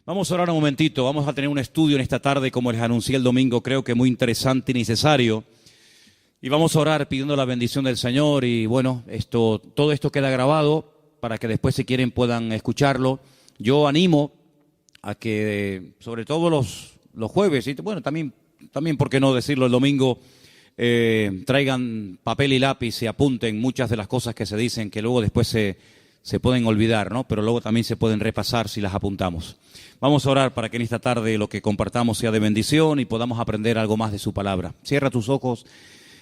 Vamos a orar un momentito, vamos a tener un estudio en esta tarde, como les anuncié el domingo, creo que muy interesante y necesario. Y vamos a orar pidiendo la bendición del Señor y bueno, todo esto queda grabado para que después, si quieren, puedan escucharlo. Yo animo a que, sobre todo los jueves, y bueno, también, ¿por qué no decirlo el domingo? Traigan papel y lápiz y apunten muchas de las cosas que se dicen, que luego después se pueden olvidar, ¿no? Pero luego también se pueden repasar si las apuntamos. Vamos a orar para que en esta tarde lo que compartamos sea de bendición y podamos aprender algo más de su palabra. Cierra tus ojos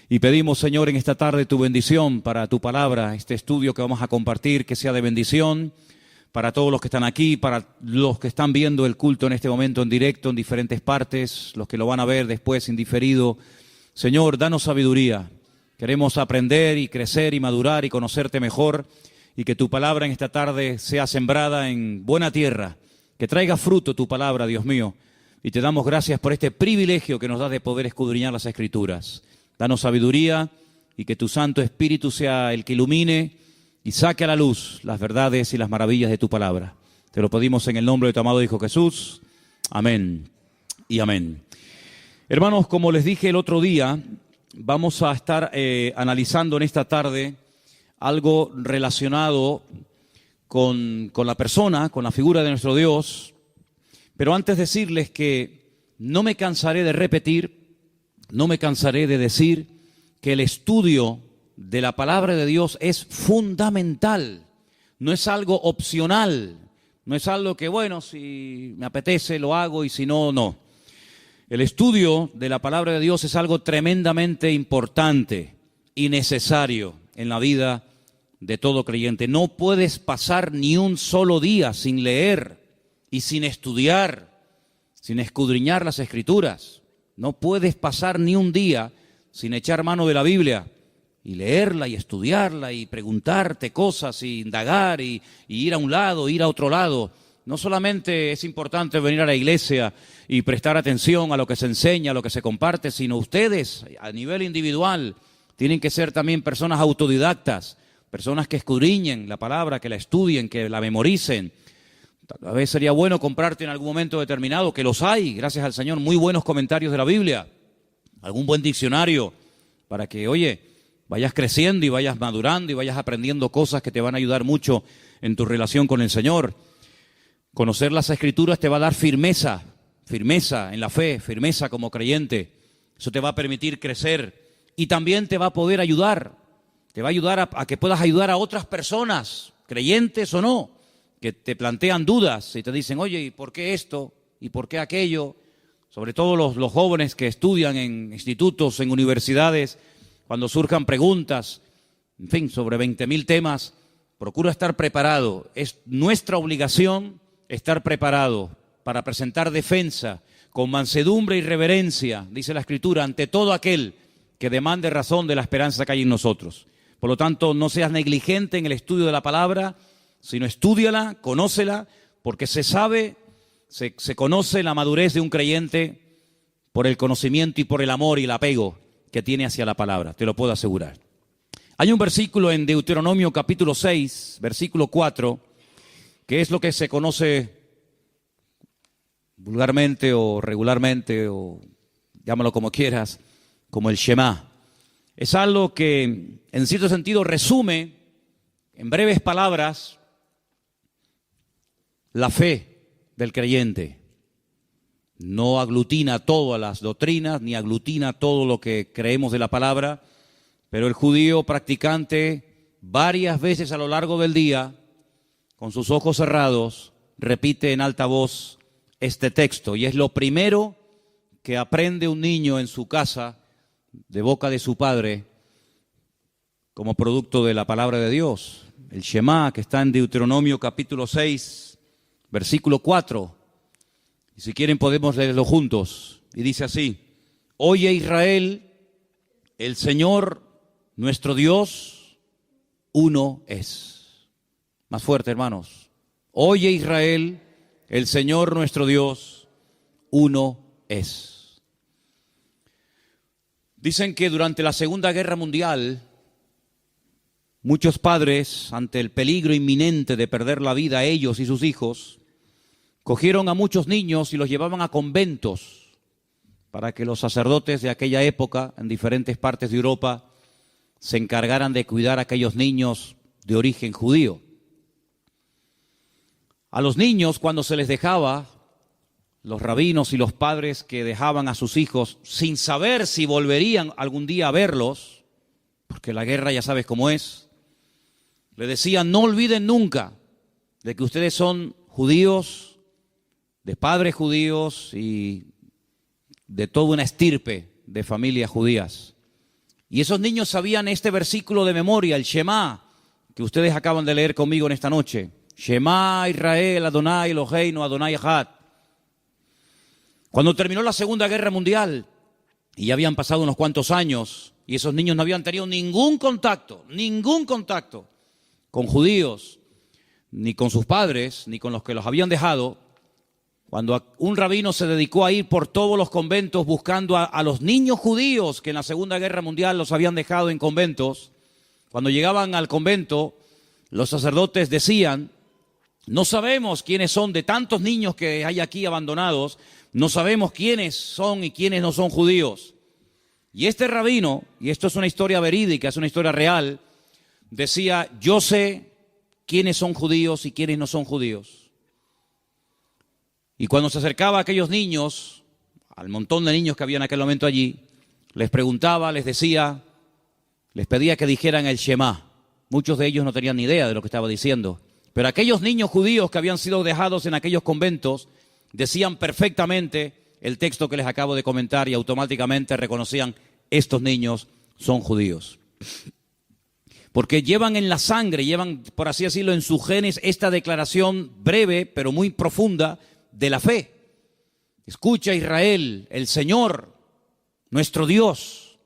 y pedimos, Señor, en esta tarde tu bendición para tu palabra, este estudio que vamos a compartir, que sea de bendición para todos los que están aquí, para los que están viendo el culto en este momento en directo en diferentes partes, los que lo van a ver después en diferido. Señor, danos sabiduría. Queremos aprender y crecer y madurar y conocerte mejor, y que tu palabra en esta tarde sea sembrada en buena tierra, que traiga fruto tu palabra, Dios mío. Y te damos gracias por este privilegio que nos da de poder escudriñar las Escrituras. Danos sabiduría y que tu Santo Espíritu sea el que ilumine y saque a la luz las verdades y las maravillas de tu palabra. Te lo pedimos en el nombre de tu amado Hijo Jesús. Amén y amén. Hermanos, como les dije el otro día, vamos a estar analizando en esta tarde algo relacionado con la persona, con la figura de nuestro Dios. Pero antes decirles que no me cansaré de repetir, no me cansaré de decir que el estudio de la palabra de Dios es fundamental. No es algo opcional, no es algo que, bueno, si me apetece lo hago y si no, no. El estudio de la palabra de Dios es algo tremendamente importante y necesario en la vida de todo creyente. No puedes pasar ni un solo día sin leer y sin estudiar, sin escudriñar las Escrituras. No puedes pasar ni un día sin echar mano de la Biblia y leerla y estudiarla y preguntarte cosas y indagar y ir a un lado, ir a otro lado. No solamente es importante venir a la iglesia y prestar atención a lo que se enseña, a lo que se comparte, sino ustedes a nivel individual tienen que ser también personas autodidactas, personas que escudriñen la palabra, que la estudien, que la memoricen. Tal vez sería bueno comprarte en algún momento determinado, que los hay, gracias al Señor, muy buenos comentarios de la Biblia, algún buen diccionario, para que, oye, vayas creciendo y vayas madurando y vayas aprendiendo cosas que te van a ayudar mucho en tu relación con el Señor. Conocer las Escrituras te va a dar firmeza en la fe, firmeza como creyente. Eso te va a permitir crecer y también te va a poder ayudar. Te va a ayudar a que puedas ayudar a otras personas, creyentes o no, que te plantean dudas y te dicen, oye, ¿y por qué esto? ¿Y por qué aquello? Sobre todo los jóvenes que estudian en institutos, en universidades, cuando surjan preguntas, en fin, sobre 20.000 temas, procura estar preparado. Es nuestra obligación estar preparado para presentar defensa con mansedumbre y reverencia, dice la Escritura, ante todo aquel que demande razón de la esperanza que hay en nosotros. Por lo tanto, no seas negligente en el estudio de la palabra, sino estúdiala, conócela, porque se sabe, se conoce la madurez de un creyente por el conocimiento y por el amor y el apego que tiene hacia la palabra, te lo puedo asegurar. Hay un versículo en Deuteronomio capítulo 6, versículo 4, que es lo que se conoce vulgarmente o regularmente, o llámalo como quieras, como el Shema. Es algo que en cierto sentido resume en breves palabras la fe del creyente. No aglutina todas las doctrinas, ni aglutina todo lo que creemos de la palabra, pero el judío practicante varias veces a lo largo del día, con sus ojos cerrados, repite en alta voz este texto. Y es lo primero que aprende un niño en su casa, de boca de su padre, como producto de la palabra de Dios. El Shema, que está en Deuteronomio capítulo 6, versículo 4. Y si quieren podemos leerlo juntos. Y dice así: Oye Israel, el Señor nuestro Dios, uno es. Más fuerte, hermanos. Oye Israel, el Señor nuestro Dios, uno es. Dicen que durante la Segunda Guerra Mundial Muchos padres, ante el peligro inminente de perder la vida ellos y sus hijos, cogieron a muchos niños y los llevaban a conventos para que los sacerdotes de aquella época, en diferentes partes de Europa, se encargaran de cuidar a aquellos niños de origen judío. A los niños, cuando se les dejaba, los rabinos y los padres que dejaban a sus hijos sin saber si volverían algún día a verlos, porque la guerra ya sabes cómo es, le decían: no olviden nunca de que ustedes son judíos, de padres judíos y de toda una estirpe de familias judías. Y esos niños sabían este versículo de memoria, el Shema, que ustedes acaban de leer conmigo en esta noche. Shema Israel, Adonai Eloheinu, Adonai Echad. Cuando terminó la Segunda Guerra Mundial, y ya habían pasado unos cuantos años, y esos niños no habían tenido ningún contacto con judíos, ni con sus padres, ni con los que los habían dejado, cuando un rabino se dedicó a ir por todos los conventos buscando a los niños judíos que en la Segunda Guerra Mundial los habían dejado en conventos, cuando llegaban al convento, los sacerdotes decían: no sabemos quiénes son de tantos niños que hay aquí abandonados, no sabemos quiénes son y quiénes no son judíos. Y este rabino, y esto es una historia verídica, es una historia real, decía: yo sé quiénes son judíos y quiénes no son judíos. Y cuando se acercaba a aquellos niños, al montón de niños que había en aquel momento allí, les preguntaba, les decía, les pedía que dijeran el Shema. Muchos de ellos no tenían ni idea de lo que estaba diciendo. Pero aquellos niños judíos que habían sido dejados en aquellos conventos decían perfectamente el texto que les acabo de comentar y automáticamente reconocían: estos niños son judíos. Porque llevan en la sangre, llevan, por así decirlo, en sus genes esta declaración breve pero muy profunda de la fe. Escucha, Israel, el Señor, nuestro Dios,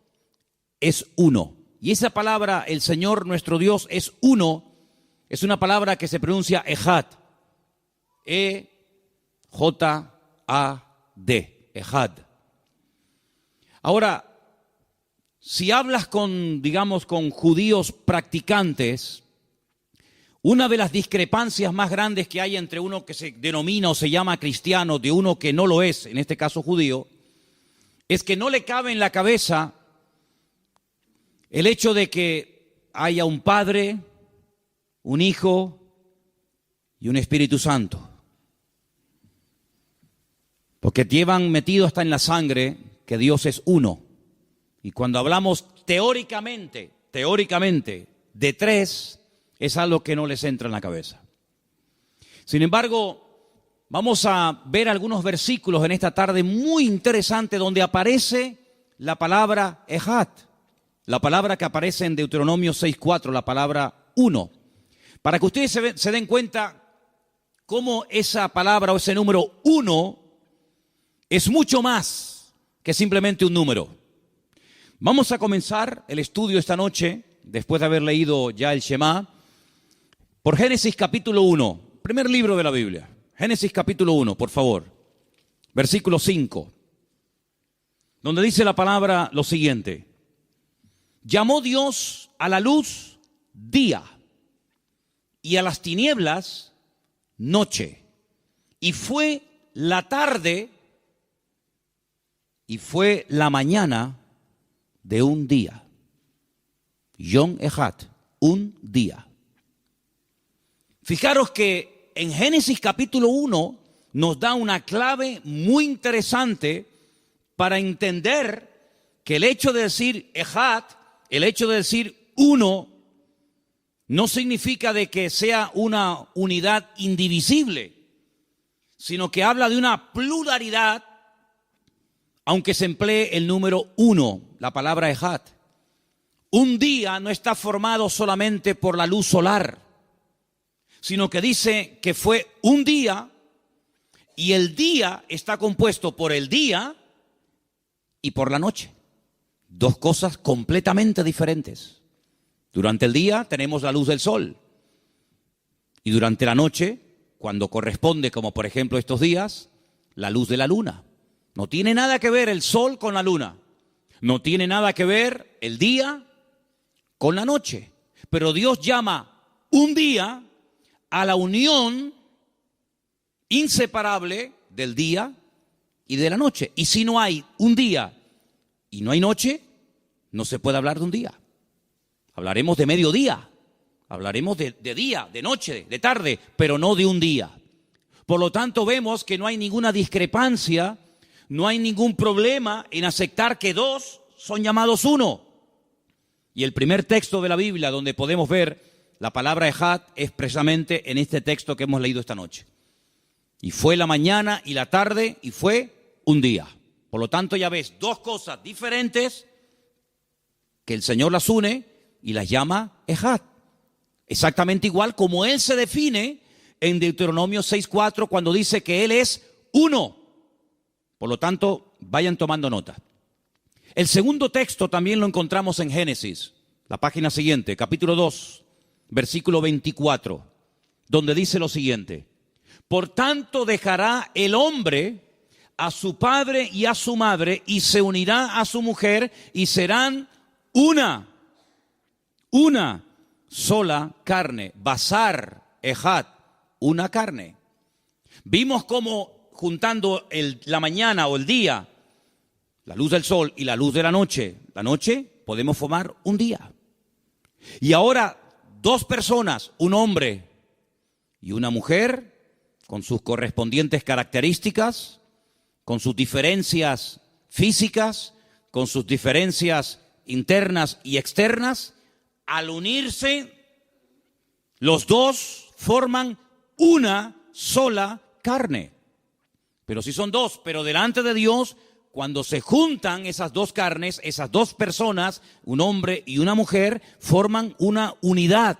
es uno. Y esa palabra, el Señor, nuestro Dios, es uno, es una palabra que se pronuncia Echad. E-J-A-D. Echad. Ahora, si hablas con judíos practicantes, una de las discrepancias más grandes que hay entre uno que se denomina o se llama cristiano de uno que no lo es, en este caso judío, es que no le cabe en la cabeza el hecho de que haya un Padre, un Hijo y un Espíritu Santo. Porque llevan metido hasta en la sangre que Dios es uno. Y cuando hablamos teóricamente, de tres, es algo que no les entra en la cabeza. Sin embargo, vamos a ver algunos versículos en esta tarde muy interesantes donde aparece la palabra Echad, la palabra que aparece en Deuteronomio 6:4, la palabra uno. Para que ustedes se den cuenta cómo esa palabra o ese número uno es mucho más que simplemente un número. Vamos a comenzar el estudio esta noche, después de haber leído ya el Shema, por Génesis capítulo 1, primer libro de la Biblia. Génesis capítulo 1, por favor, versículo 5, donde dice la palabra lo siguiente: llamó Dios a la luz día y a las tinieblas noche, y fue la tarde y fue la mañana de un día. Yom Echad, un día. Fijaros que en Génesis capítulo 1 nos da una clave muy interesante para entender que el hecho de decir Echad, el hecho de decir uno, no significa de que sea una unidad indivisible, sino que habla de una pluralidad, aunque se emplee el número uno, la palabra Echad. Un día no está formado solamente por la luz solar, sino que dice que fue un día, y el día está compuesto por el día y por la noche. Dos cosas completamente diferentes. Durante el día tenemos la luz del sol, y durante la noche, cuando corresponde, como por ejemplo estos días, la luz de la luna. No tiene nada que ver el sol con la luna. No tiene nada que ver el día con la noche. Pero Dios llama un día a la unión inseparable del día y de la noche. Y si no hay un día y no hay noche, no se puede hablar de un día. Hablaremos de mediodía, hablaremos de día, de noche, de tarde, pero no de un día. Por lo tanto, vemos que no hay ninguna discrepancia, no hay ningún problema en aceptar que dos son llamados uno. Y el primer texto de la Biblia donde podemos ver la palabra ejad es precisamente en este texto que hemos leído esta noche. Y fue la mañana y la tarde y fue un día. Por lo tanto, ya ves, dos cosas diferentes que el Señor las une y las llama ejad. Exactamente igual como Él se define en Deuteronomio 6:4 cuando dice que Él es uno. Por lo tanto, vayan tomando nota. El segundo texto también lo encontramos en Génesis, la página siguiente, capítulo 2, versículo 24, donde dice lo siguiente: por tanto dejará el hombre a su padre y a su madre y se unirá a su mujer y serán una sola carne. Basar, ejad, una carne. Vimos cómo juntando la mañana o el día, la luz del sol y la luz de la noche podemos formar un día. Y ahora dos personas, un hombre y una mujer, con sus correspondientes características, con sus diferencias físicas, con sus diferencias internas y externas, al unirse, los dos forman una sola carne. Pero si son dos, pero delante de Dios, cuando se juntan esas dos carnes, esas dos personas, un hombre y una mujer, forman una unidad.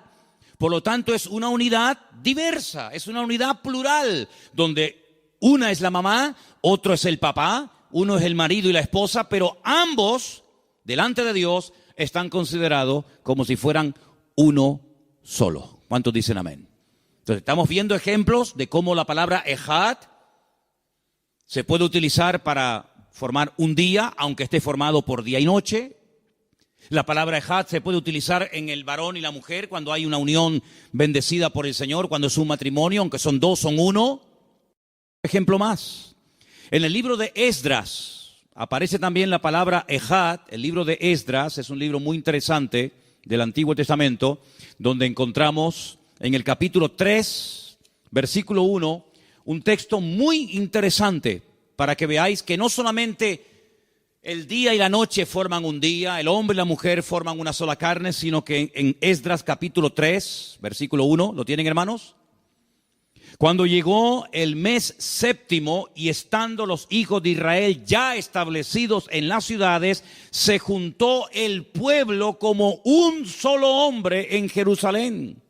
Por lo tanto, es una unidad diversa, es una unidad plural, donde una es la mamá, otro es el papá, uno es el marido y la esposa, pero ambos, delante de Dios, están considerados como si fueran uno solo. ¿Cuántos dicen amén? Entonces, estamos viendo ejemplos de cómo la palabra ejad se puede utilizar para formar un día, aunque esté formado por día y noche. La palabra ejad se puede utilizar en el varón y la mujer cuando hay una unión bendecida por el Señor, cuando es un matrimonio, aunque son dos, son uno. Ejemplo más. En el libro de Esdras aparece también la palabra ejad. El libro de Esdras es un libro muy interesante del Antiguo Testamento, donde encontramos en el capítulo 3, versículo 1, un texto muy interesante para que veáis que no solamente el día y la noche forman un día, el hombre y la mujer forman una sola carne, sino que en Esdras capítulo 3, versículo 1, ¿lo tienen, hermanos? Cuando llegó el mes séptimo y estando los hijos de Israel ya establecidos en las ciudades, se juntó el pueblo como un solo hombre en Jerusalén.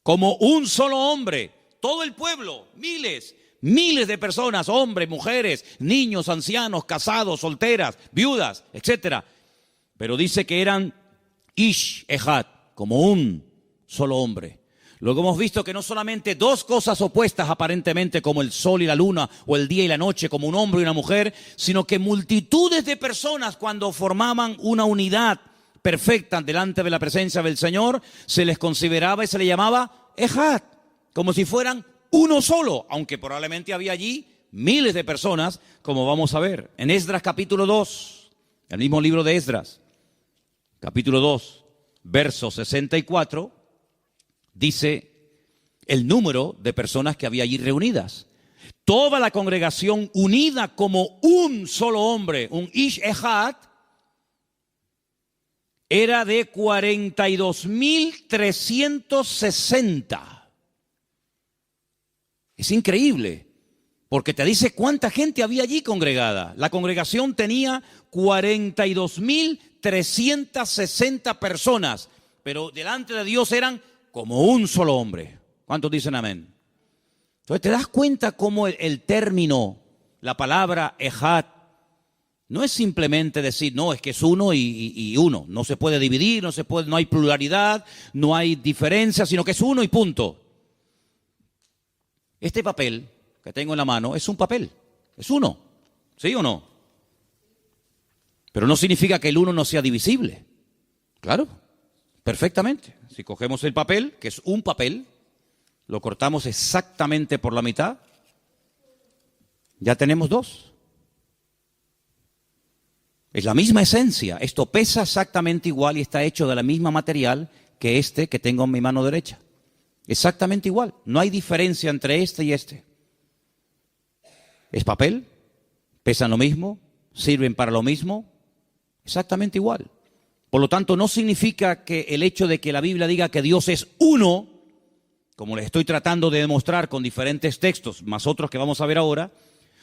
Como un solo hombre, todo el pueblo, miles de personas, hombres, mujeres, niños, ancianos, casados, solteras, viudas, etcétera. Pero dice que eran ish ejad, como un solo hombre. Luego hemos visto que no solamente dos cosas opuestas aparentemente como el sol y la luna o el día y la noche, como un hombre y una mujer, sino que multitudes de personas cuando formaban una unidad perfecta delante de la presencia del Señor, se les consideraba y se les llamaba ejad, como si fueran uno solo, aunque probablemente había allí miles de personas, como vamos a ver. En Esdras capítulo 2, el mismo libro de Esdras, capítulo 2, verso 64, dice el número de personas que había allí reunidas. Toda la congregación unida como un solo hombre, un ish ejad, era de 42,360. Es increíble, porque te dice cuánta gente había allí congregada. La congregación tenía 42,360 personas, pero delante de Dios eran como un solo hombre. ¿Cuántos dicen amén? Entonces te das cuenta cómo el término, la palabra ejad, no es simplemente decir, no, es que es uno y uno. No se puede dividir, no hay pluralidad, no hay diferencia, sino que es uno y punto. Este papel que tengo en la mano es un papel, es uno, ¿sí o no? Pero no significa que el uno no sea divisible. Claro, Perfectamente. Si cogemos el papel, que es un papel, lo cortamos exactamente por la mitad, ya tenemos dos. Es la misma esencia. Esto pesa exactamente igual y está hecho de la misma material que este que tengo en mi mano derecha. Exactamente igual. No hay diferencia entre este y este. Es papel, pesan lo mismo, sirven para lo mismo, exactamente igual. Por lo tanto, no significa que el hecho de que la Biblia diga que Dios es uno, como les estoy tratando de demostrar con diferentes textos, más otros que vamos a ver ahora,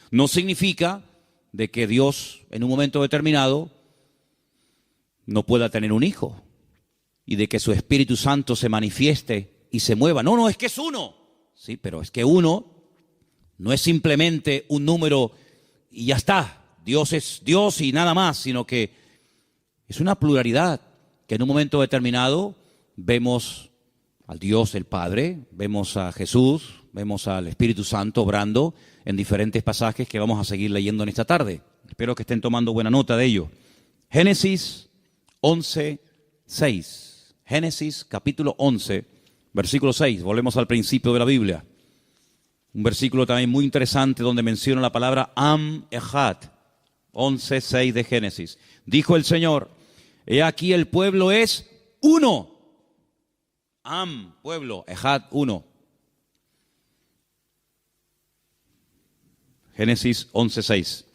no significa de que Dios en un momento determinado no pueda tener un hijo y de que su Espíritu Santo se manifieste y se mueva. No, es que es uno. Sí, pero es que uno no es simplemente un número y ya está. Dios es Dios y nada más, sino que es una pluralidad que en un momento determinado vemos al Dios, el Padre, vemos a Jesús, vemos al Espíritu Santo obrando en diferentes pasajes que vamos a seguir leyendo en esta tarde. Espero que estén tomando buena nota de ello. Génesis 11:6. Génesis capítulo 11, versículo 6. Volvemos al principio de la Biblia. Un versículo también muy interesante donde menciona la palabra Am Echad. 11:6 de Génesis. Dijo el Señor, he aquí el pueblo es uno. Am, pueblo, Echad, uno. Génesis 11:6.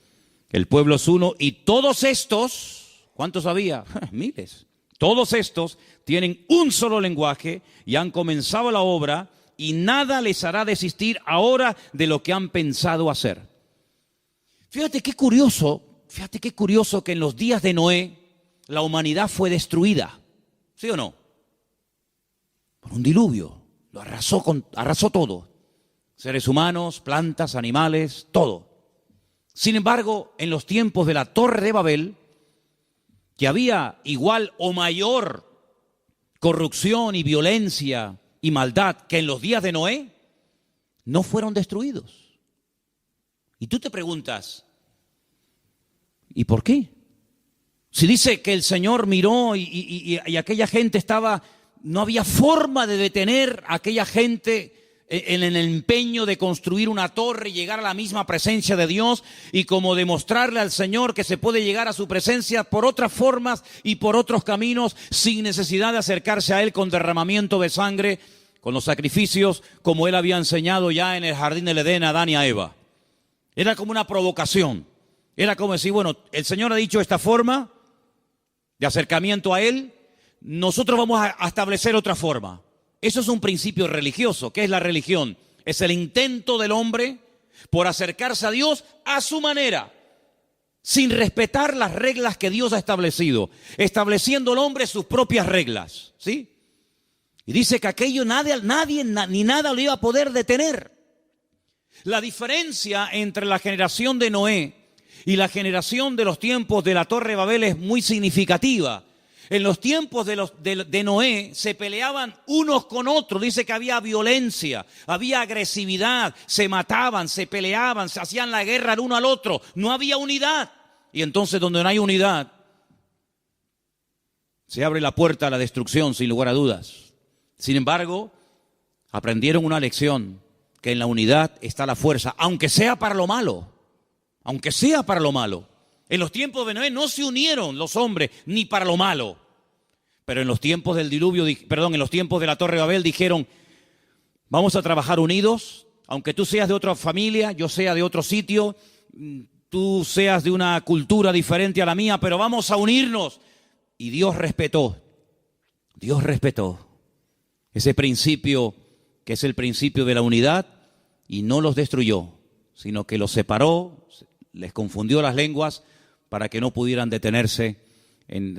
El pueblo es uno y todos estos, ¿cuántos había? Miles. Todos estos tienen un solo lenguaje y han comenzado la obra y nada les hará desistir ahora de lo que han pensado hacer. Fíjate qué curioso que en los días de Noé la humanidad fue destruida. ¿Sí o no? Por un diluvio. Lo arrasó todo. Seres humanos, plantas, animales, todo. Sin embargo, en los tiempos de la Torre de Babel, que había igual o mayor corrupción y violencia y maldad que en los días de Noé, no fueron destruidos. Y tú te preguntas, ¿y por qué? Si dice que el Señor miró y aquella gente no había forma de detener a aquella gente en el empeño de construir una torre y llegar a la misma presencia de Dios y como demostrarle al Señor que se puede llegar a su presencia por otras formas y por otros caminos sin necesidad de acercarse a Él con derramamiento de sangre, con los sacrificios como Él había enseñado ya en el jardín del Edén a Adán y a Eva. Era como una provocación. Era como decir, bueno, el Señor ha dicho esta forma de acercamiento a Él, nosotros vamos a establecer otra forma. Eso es un principio religioso. ¿Qué es la religión? Es el intento del hombre por acercarse a Dios a su manera, sin respetar las reglas que Dios ha establecido, estableciendo el hombre sus propias reglas, ¿sí? Y dice que aquello nadie ni nada lo iba a poder detener. La diferencia entre la generación de Noé y la generación de los tiempos de la Torre de Babel es muy significativa. En los tiempos de Noé se peleaban unos con otros. Dice que había violencia, había agresividad, se mataban, se peleaban, se hacían la guerra el uno al otro. No había unidad. Y entonces donde no hay unidad, se abre la puerta a la destrucción sin lugar a dudas. Sin embargo, aprendieron una lección, que en la unidad está la fuerza, aunque sea para lo malo. Aunque sea para lo malo. En los tiempos de Noé no se unieron los hombres ni para lo malo. Pero en los tiempos del diluvio, en los tiempos de la Torre de Babel dijeron, vamos a trabajar unidos, aunque tú seas de otra familia, yo sea de otro sitio, tú seas de una cultura diferente a la mía, pero vamos a unirnos. Y Dios respetó ese principio que es el principio de la unidad y no los destruyó, sino que los separó, les confundió las lenguas para que no pudieran detenerse,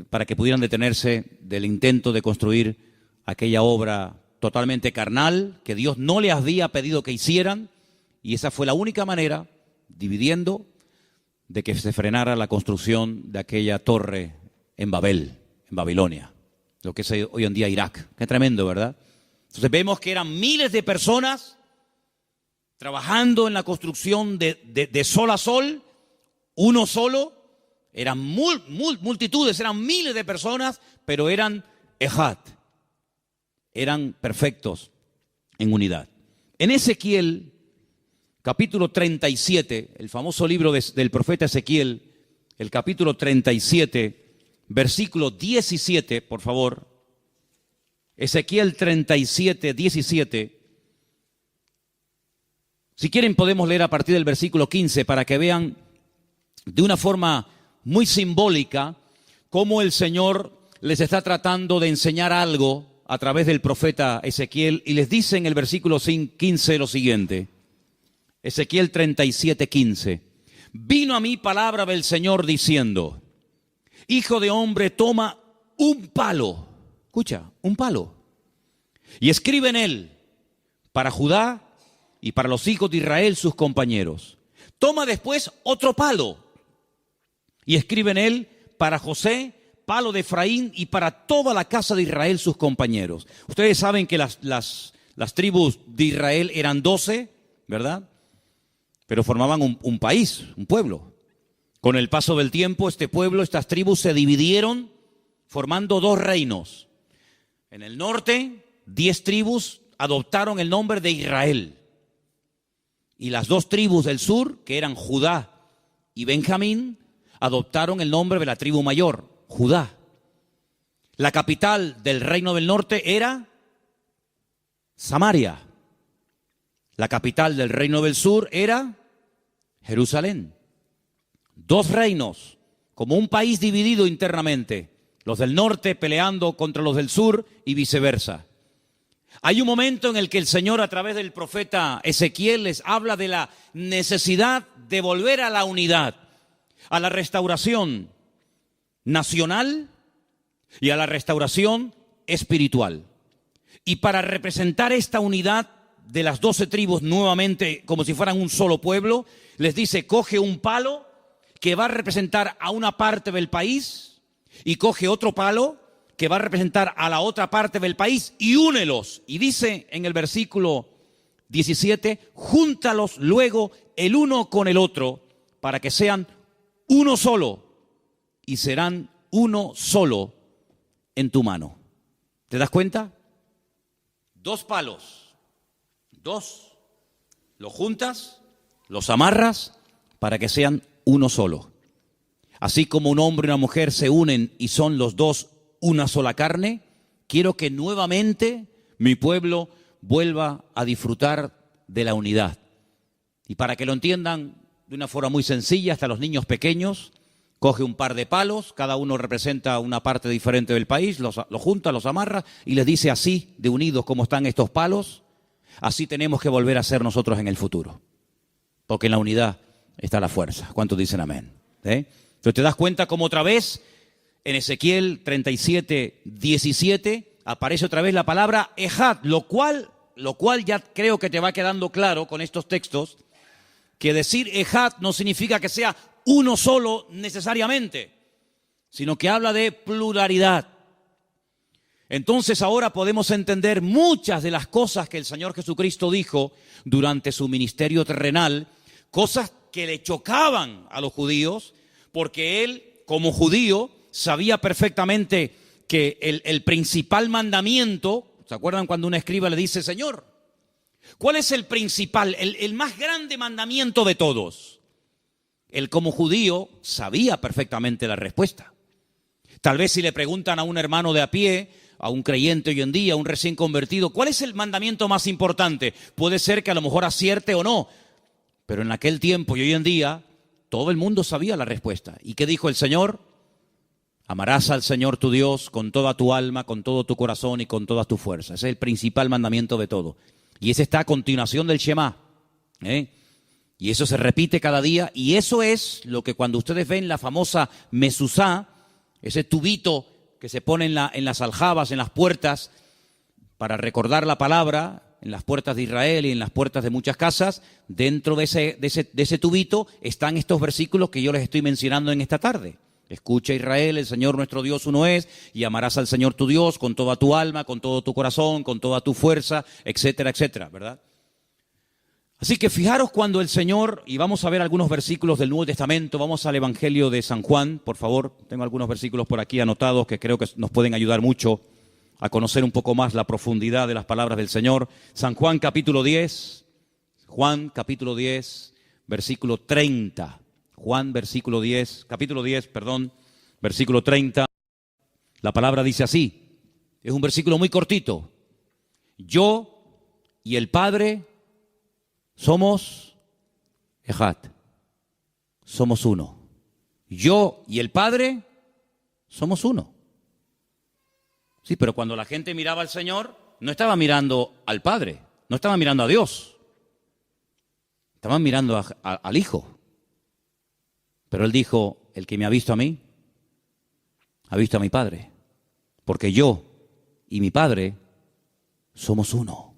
para que pudieran detenerse del intento de construir aquella obra totalmente carnal que Dios no les había pedido que hicieran, y esa fue la única manera, dividiendo, de que se frenara la construcción de aquella torre en Babel, en Babilonia, lo que es hoy en día Irak. Qué tremendo, ¿verdad? Entonces vemos que eran miles de personas trabajando en la construcción de sol a sol, uno solo. Eran multitudes, eran miles de personas, pero eran Ejad, eran perfectos en unidad. En Ezequiel, capítulo 37, el famoso libro del profeta Ezequiel, el capítulo 37, versículo 17, por favor. Ezequiel 37, 17. Si quieren podemos leer a partir del versículo 15 para que vean de una forma muy simbólica cómo el Señor les está tratando de enseñar algo a través del profeta Ezequiel, y les dice en el versículo 15 lo siguiente. Ezequiel 37, 15. Vino a mí palabra del Señor diciendo: Hijo de hombre, toma un palo. Escucha, un palo. Y escribe en él para Judá y para los hijos de Israel sus compañeros. Toma después otro palo y escribe en él para José, palo de Efraín, y para toda la casa de Israel sus compañeros. Ustedes saben que las tribus de Israel eran 12, ¿verdad? Pero formaban un país, un pueblo. Con el paso del tiempo, este pueblo, estas tribus se dividieron formando 2 reinos. En el norte, 10 tribus adoptaron el nombre de Israel. Y las 2 tribus del sur, que eran Judá y Benjamín, adoptaron el nombre de la tribu mayor, Judá. La capital del reino del norte era Samaria. La capital del reino del sur era Jerusalén. 2 reinos, como un país dividido internamente. Los del norte peleando contra los del sur y viceversa. Hay un momento en el que el Señor, a través del profeta Ezequiel, les habla de la necesidad de volver a la unidad, a la restauración nacional y a la restauración espiritual. Y para representar esta unidad de las 12 tribus nuevamente, como si fueran un solo pueblo, les dice: coge un palo que va a representar a una parte del país y coge otro palo que va a representar a la otra parte del país y únelos. Y dice en el versículo 17, júntalos luego el uno con el otro para que sean uno solo y serán uno solo en tu mano. ¿Te das cuenta? 2 palos, 2, los juntas, los amarras para que sean uno solo. Así como un hombre y una mujer se unen y son los 2 una sola carne, quiero que nuevamente mi pueblo vuelva a disfrutar de la unidad. Y para que lo entiendan de una forma muy sencilla, hasta los niños pequeños, coge un par de palos, cada uno representa una parte diferente del país, los junta, los amarra y les dice: así de unidos como están estos palos, así tenemos que volver a ser nosotros en el futuro. Porque en la unidad está la fuerza. ¿Cuántos dicen amén? Entonces te das cuenta cómo otra vez en Ezequiel 37, 17 aparece otra vez la palabra Ejad, lo cual ya creo que te va quedando claro con estos textos, que decir Ejad no significa que sea uno solo necesariamente, sino que habla de pluralidad. Entonces ahora podemos entender muchas de las cosas que el Señor Jesucristo dijo durante su ministerio terrenal, cosas que le chocaban a los judíos, porque él, como judío, sabía perfectamente que el principal mandamiento, ¿se acuerdan cuando un escriba le dice: Señor, ¿cuál es el principal, el más grande mandamiento de todos? Él, como judío, sabía perfectamente la respuesta. Tal vez si le preguntan a un hermano de a pie, a un creyente hoy en día, a un recién convertido, ¿cuál es el mandamiento más importante? Puede ser que a lo mejor acierte o no, pero en aquel tiempo y hoy en día, todo el mundo sabía la respuesta. ¿Y qué dijo el Señor? Amarás al Señor tu Dios con toda tu alma, con todo tu corazón y con todas tus fuerzas. Ese es el principal mandamiento de todo. Y ese está a continuación del Shema. Y eso se repite cada día. Y eso es lo que cuando ustedes ven la famosa mezuzá, ese tubito que se pone en las aljabas, en las puertas, para recordar la palabra, en las puertas de Israel y en las puertas de muchas casas, dentro de ese tubito están estos versículos que yo les estoy mencionando en esta tarde. Escucha, Israel, el Señor nuestro Dios uno es, y amarás al Señor tu Dios con toda tu alma, con todo tu corazón, con toda tu fuerza, etcétera, etcétera, ¿verdad? Así que fijaros cuando el Señor, y vamos a ver algunos versículos del Nuevo Testamento, vamos al Evangelio de San Juan, por favor, tengo algunos versículos por aquí anotados que creo que nos pueden ayudar mucho a conocer un poco más la profundidad de las palabras del Señor. San Juan capítulo 10, versículo 30. Capítulo 10, versículo 30. La palabra dice así, es un versículo muy cortito. Yo y el Padre somos Ejad, somos uno. Yo y el Padre somos uno. Sí, pero cuando la gente miraba al Señor, no estaba mirando al Padre, no estaba mirando a Dios. Estaban mirando al Hijo. Pero Él dijo, el que me ha visto a mí, ha visto a mi Padre. Porque yo y mi Padre somos uno.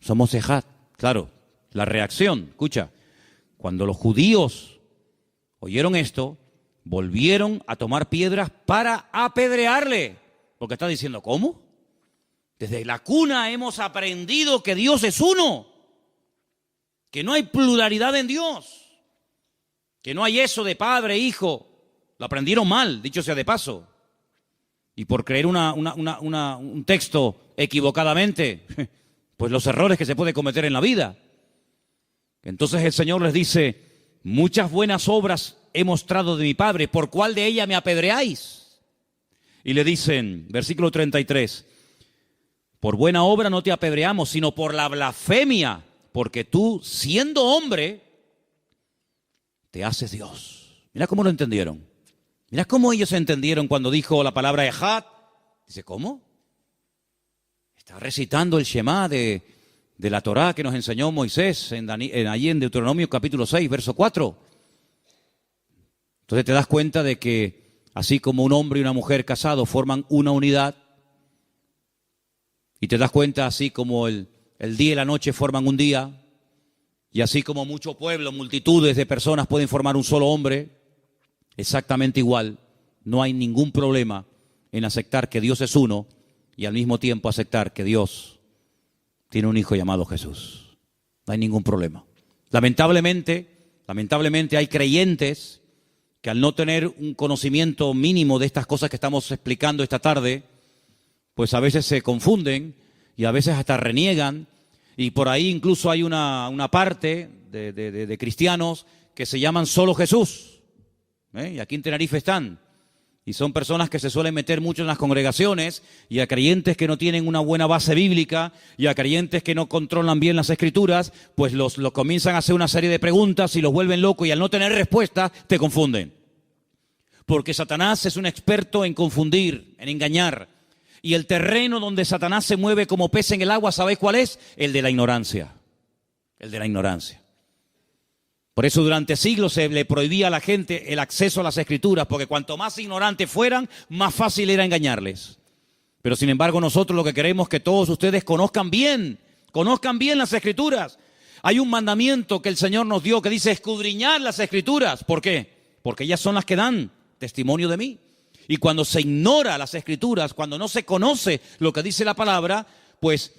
Somos Ejad. Claro, la reacción, escucha, cuando los judíos oyeron esto, volvieron a tomar piedras para apedrearle. Porque está diciendo, ¿cómo? Desde la cuna hemos aprendido que Dios es uno, que no hay pluralidad en Dios, que no hay eso de padre, hijo. Lo aprendieron mal, dicho sea de paso. Y por creer un texto equivocadamente, pues los errores que se puede cometer en la vida. Entonces el Señor les dice, muchas buenas obras he mostrado de mi Padre, ¿por cuál de ellas me apedreáis? Y le dicen, versículo 33, por buena obra no te apedreamos, sino por la blasfemia, porque tú, siendo hombre, te haces Dios. Mira cómo lo entendieron. Mira cómo ellos entendieron cuando dijo la palabra Ejad. Dice, ¿cómo? Está recitando el Shema de la Torá que nos enseñó Moisés allí en Deuteronomio capítulo 6, verso 4. Entonces te das cuenta de que así como un hombre y una mujer casados forman una unidad, y te das cuenta así como el día y la noche forman un día, y así como mucho pueblo, multitudes de personas pueden formar un solo hombre, exactamente igual, no hay ningún problema en aceptar que Dios es uno y al mismo tiempo aceptar que Dios tiene un hijo llamado Jesús. No hay ningún problema. Lamentablemente hay creyentes que al no tener un conocimiento mínimo de estas cosas que estamos explicando esta tarde, pues a veces se confunden y a veces hasta reniegan. Y por ahí incluso hay una parte de cristianos que se llaman solo Jesús. Y aquí en Tenerife están. Y son personas que se suelen meter mucho en las congregaciones, y a creyentes que no tienen una buena base bíblica, y a creyentes que no controlan bien las escrituras, pues los comienzan a hacer una serie de preguntas y los vuelven locos, y al no tener respuesta te confunden. Porque Satanás es un experto en confundir, en engañar. Y el terreno donde Satanás se mueve como pez en el agua, ¿sabéis cuál es? El de la ignorancia. El de la ignorancia. Por eso durante siglos se le prohibía a la gente el acceso a las escrituras, porque cuanto más ignorantes fueran, más fácil era engañarles. Pero sin embargo nosotros lo que queremos es que todos ustedes conozcan bien las escrituras. Hay un mandamiento que el Señor nos dio que dice escudriñar las escrituras. ¿Por qué? Porque ellas son las que dan testimonio de mí. Y cuando se ignora las escrituras, cuando no se conoce lo que dice la palabra, pues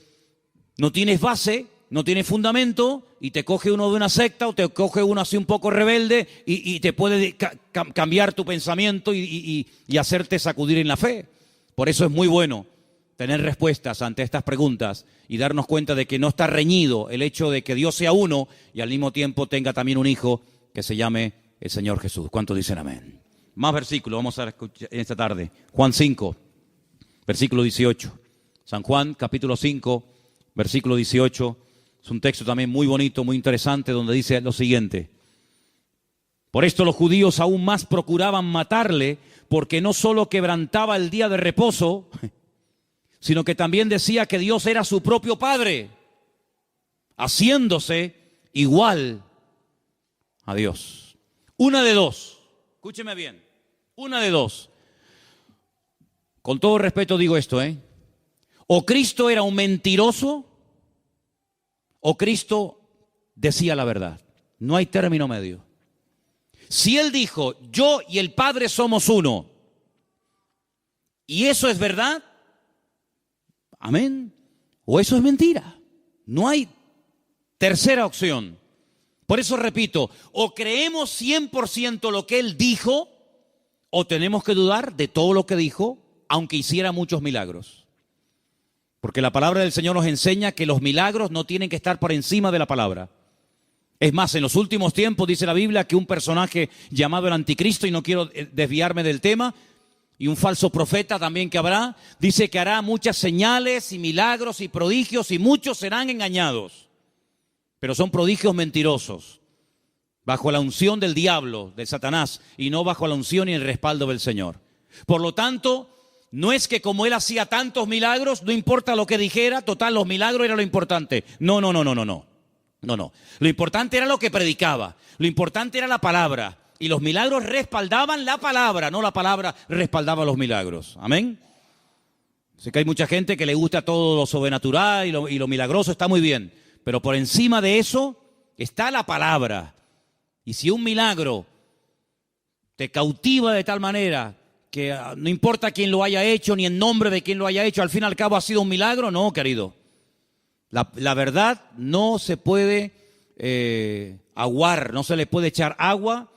no tienes base, no tienes fundamento, y te coge uno de una secta o te coge uno así un poco rebelde y te puede cambiar tu pensamiento y hacerte sacudir en la fe. Por eso es muy bueno tener respuestas ante estas preguntas y darnos cuenta de que no está reñido el hecho de que Dios sea uno y al mismo tiempo tenga también un hijo que se llame el Señor Jesús. ¿Cuántos dicen amén? Más versículos vamos a escuchar en esta tarde. Juan 5, versículo 18. San Juan, capítulo 5, versículo 18. Es un texto también muy bonito, muy interesante, donde dice lo siguiente. Por esto los judíos aún más procuraban matarle, porque no solo quebrantaba el día de reposo, sino que también decía que Dios era su propio Padre, haciéndose igual a Dios. Una de dos, escúcheme bien, una de dos. Con todo respeto digo esto, o Cristo era un mentiroso, o Cristo decía la verdad. No hay término medio. Si Él dijo, yo y el Padre somos uno, y eso es verdad, amén, o eso es mentira. No hay tercera opción. Por eso repito, o creemos 100% lo que Él dijo, o tenemos que dudar de todo lo que dijo, aunque hiciera muchos milagros. Porque la palabra del Señor nos enseña que los milagros no tienen que estar por encima de la palabra. Es más, en los últimos tiempos dice la Biblia que un personaje llamado el Anticristo, y no quiero desviarme del tema, y un falso profeta también que habrá, dice que hará muchas señales y milagros y prodigios y muchos serán engañados. Pero son prodigios mentirosos, bajo la unción del diablo, de Satanás, y no bajo la unción y el respaldo del Señor. Por lo tanto, no es que como él hacía tantos milagros, no importa lo que dijera, total, los milagros era lo importante. No. Lo importante era lo que predicaba, lo importante era la palabra. Y los milagros respaldaban la palabra, no la palabra respaldaba los milagros. Amén. Sé que hay mucha gente que le gusta todo lo sobrenatural y lo milagroso, está muy bien. Pero por encima de eso está la palabra. Y si un milagro te cautiva de tal manera que no importa quién lo haya hecho, ni en nombre de quién lo haya hecho, al fin y al cabo ha sido un milagro, no, querido. La verdad no se puede aguar, no se le puede echar agua,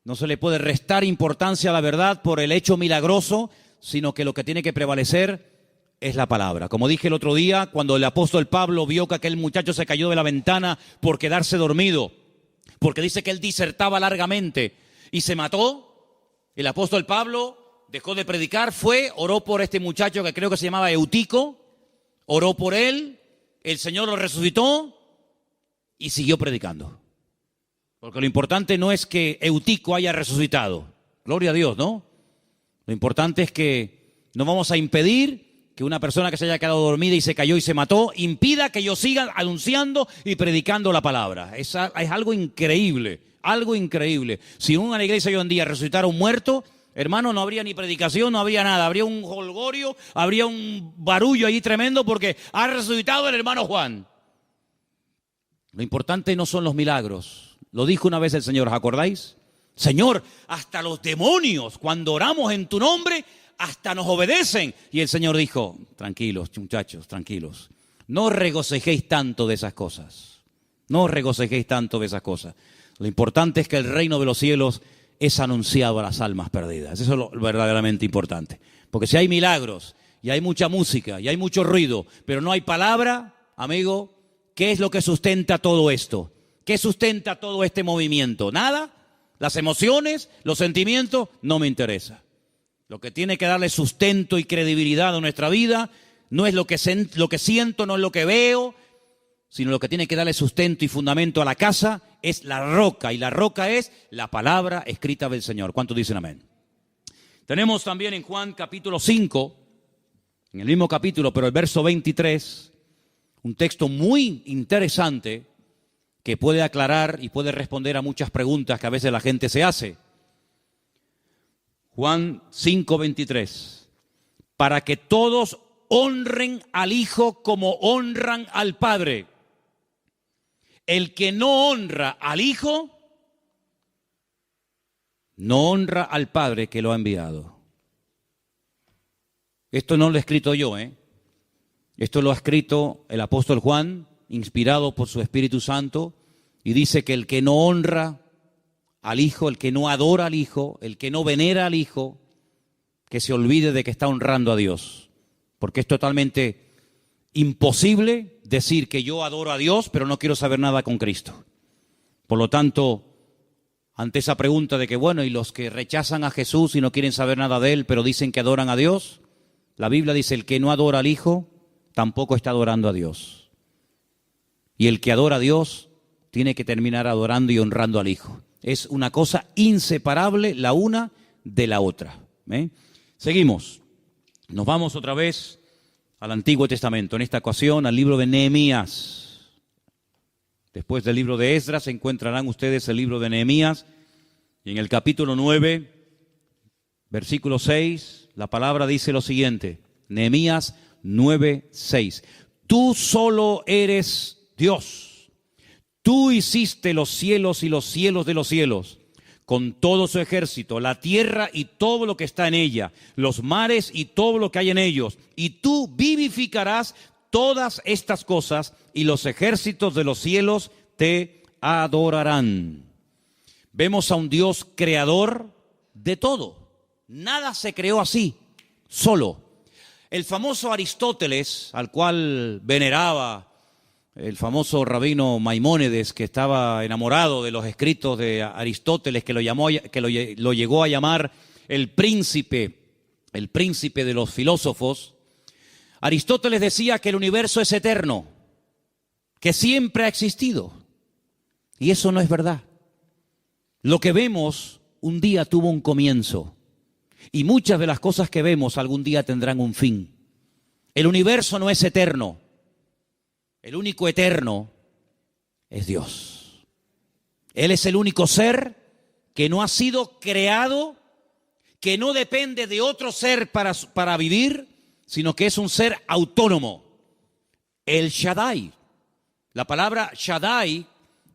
no se le puede restar importancia a la verdad por el hecho milagroso, sino que lo que tiene que prevalecer es la palabra. Como dije el otro día, cuando el apóstol Pablo vio que aquel muchacho se cayó de la ventana por quedarse dormido, porque dice que él disertaba largamente y se mató, el apóstol Pablo dejó de predicar, oró por este muchacho que creo que se llamaba Eutico, oró por él, el Señor lo resucitó y siguió predicando. Porque lo importante no es que Eutico haya resucitado. Gloria a Dios, ¿no? Lo importante es que no vamos a impedir que una persona que se haya quedado dormida y se cayó y se mató, impida que yo siga anunciando y predicando la palabra. Es algo increíble, algo increíble. Si en una iglesia hoy en día resucitara un muerto, hermano, no habría ni predicación, no habría nada. Habría un jolgorio, habría un barullo ahí tremendo porque ha resucitado el hermano Juan. Lo importante no son los milagros. Lo dijo una vez el Señor, ¿os acordáis? Señor, hasta los demonios, cuando oramos en tu nombre, hasta nos obedecen. Y el Señor dijo, tranquilos, muchachos, tranquilos. No os regocijéis tanto de esas cosas. No os regocijéis tanto de esas cosas. Lo importante es que el reino de los cielos es anunciado a las almas perdidas. Eso es lo verdaderamente importante. Porque si hay milagros, y hay mucha música, y hay mucho ruido, pero no hay palabra, amigo, ¿qué es lo que sustenta todo esto? ¿Qué sustenta todo este movimiento? Nada. Las emociones, los sentimientos, no me interesa. Lo que tiene que darle sustento y credibilidad a nuestra vida no es lo que siento, no es lo que veo, sino lo que tiene que darle sustento y fundamento a la casa es la roca. Y la roca es la palabra escrita del Señor. ¿Cuántos dicen amén? Tenemos también en Juan capítulo 5, en el mismo capítulo, pero el verso 23, un texto muy interesante que puede aclarar y puede responder a muchas preguntas que a veces la gente se hace. Juan 5:23. Para que todos honren al Hijo como honran al Padre. El que no honra al Hijo, no honra al Padre que lo ha enviado. Esto no lo he escrito yo, Esto lo ha escrito el apóstol Juan, inspirado por su Espíritu Santo, y dice que el que no honra al Hijo, el que no adora al Hijo, el que no venera al Hijo, que se olvide de que está honrando a Dios. Porque es totalmente imposible decir que yo adoro a Dios, pero no quiero saber nada con Cristo. Por lo tanto, ante esa pregunta de que, bueno, y los que rechazan a Jesús y no quieren saber nada de Él, pero dicen que adoran a Dios, la Biblia dice, el que no adora al Hijo, tampoco está adorando a Dios. Y el que adora a Dios tiene que terminar adorando y honrando al Hijo. Es una cosa inseparable la una de la otra. Seguimos. Nos vamos otra vez al Antiguo Testamento. En esta ocasión al libro de Nehemías. Después del libro de Esdras encontrarán ustedes el libro de Nehemías. Y en el capítulo 9, versículo 6, la palabra dice lo siguiente. Nehemías 9:6. Tú solo eres Dios. Tú hiciste los cielos y los cielos de los cielos, con todo su ejército, la tierra y todo lo que está en ella, los mares y todo lo que hay en ellos. Y tú vivificarás todas estas cosas y los ejércitos de los cielos te adorarán. Vemos a un Dios creador de todo. Nada se creó así, solo. El famoso Aristóteles, al cual veneraba el famoso rabino Maimónides, que estaba enamorado de los escritos de Aristóteles, que lo llegó a llamar el príncipe de los filósofos. Aristóteles decía que el universo es eterno, que siempre ha existido. Y eso no es verdad. Lo que vemos un día tuvo un comienzo. Y muchas de las cosas que vemos algún día tendrán un fin. El universo no es eterno. El único eterno es Dios. Él es el único ser que no ha sido creado, que no depende de otro ser para vivir, sino que es un ser autónomo. El Shaddai. La palabra Shaddai,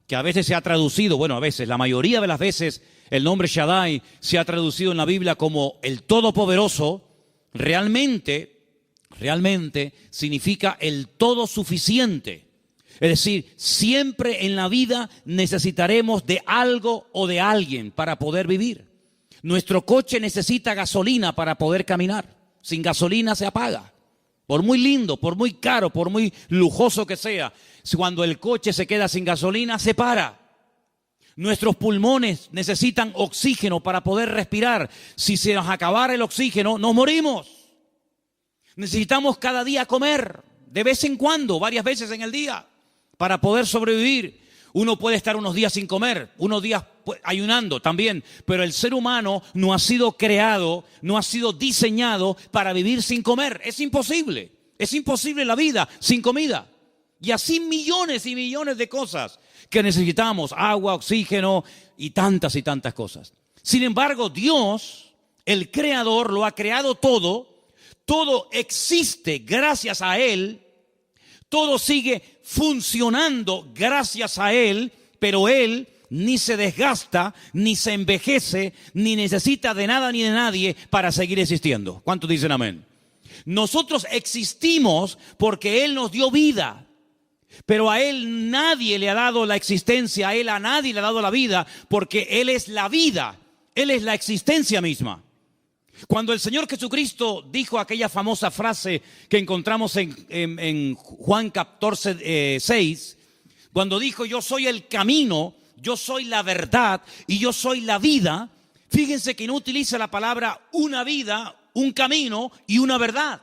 que a veces se ha traducido, la mayoría de las veces el nombre Shaddai se ha traducido en la Biblia como el Todopoderoso, realmente significa el todo suficiente. Es decir, siempre en la vida necesitaremos de algo o de alguien para poder vivir. Nuestro coche necesita gasolina para poder caminar. Sin gasolina se apaga. Por muy lindo, por muy caro, por muy lujoso que sea, cuando el coche se queda sin gasolina, se para. Nuestros pulmones necesitan oxígeno para poder respirar. Si se nos acabara el oxígeno, nos morimos. Necesitamos cada día comer, de vez en cuando, varias veces en el día, para poder sobrevivir. Uno puede estar unos días sin comer, unos días ayunando también, pero el ser humano no ha sido creado, no ha sido diseñado para vivir sin comer. Es imposible la vida sin comida. Y así millones y millones de cosas que necesitamos, agua, oxígeno y tantas cosas. Sin embargo, Dios, el Creador, lo ha creado todo existe gracias a Él, todo sigue funcionando gracias a Él, pero Él ni se desgasta, ni se envejece, ni necesita de nada ni de nadie para seguir existiendo. ¿Cuántos dicen amén? Nosotros existimos porque Él nos dio vida, pero a Él nadie le ha dado la existencia, a nadie le ha dado la vida, porque Él es la vida, Él es la existencia misma. Cuando el Señor Jesucristo dijo aquella famosa frase que encontramos en Juan 14, 6, cuando dijo: yo soy el camino, yo soy la verdad y yo soy la vida, fíjense que no utiliza la palabra una vida, un camino y una verdad,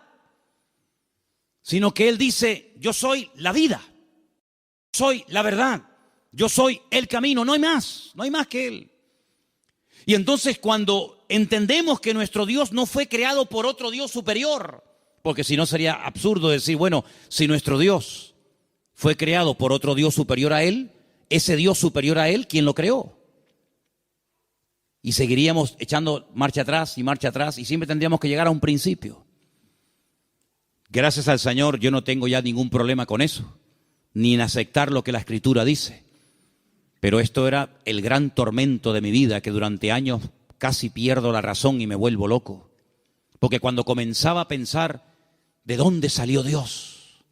sino que Él dice: yo soy la vida, soy la verdad, yo soy el camino, no hay más que Él. Y entonces cuando entendemos que nuestro Dios no fue creado por otro Dios superior, porque si no sería absurdo decir, si nuestro Dios fue creado por otro Dios superior a Él, ese Dios superior a Él, ¿quién lo creó? Y seguiríamos echando marcha atrás y siempre tendríamos que llegar a un principio. Gracias al Señor yo no tengo ya ningún problema con eso, ni en aceptar lo que la Escritura dice. Pero esto era el gran tormento de mi vida, que durante años casi pierdo la razón y me vuelvo loco. Porque cuando comenzaba a pensar, ¿de dónde salió Dios?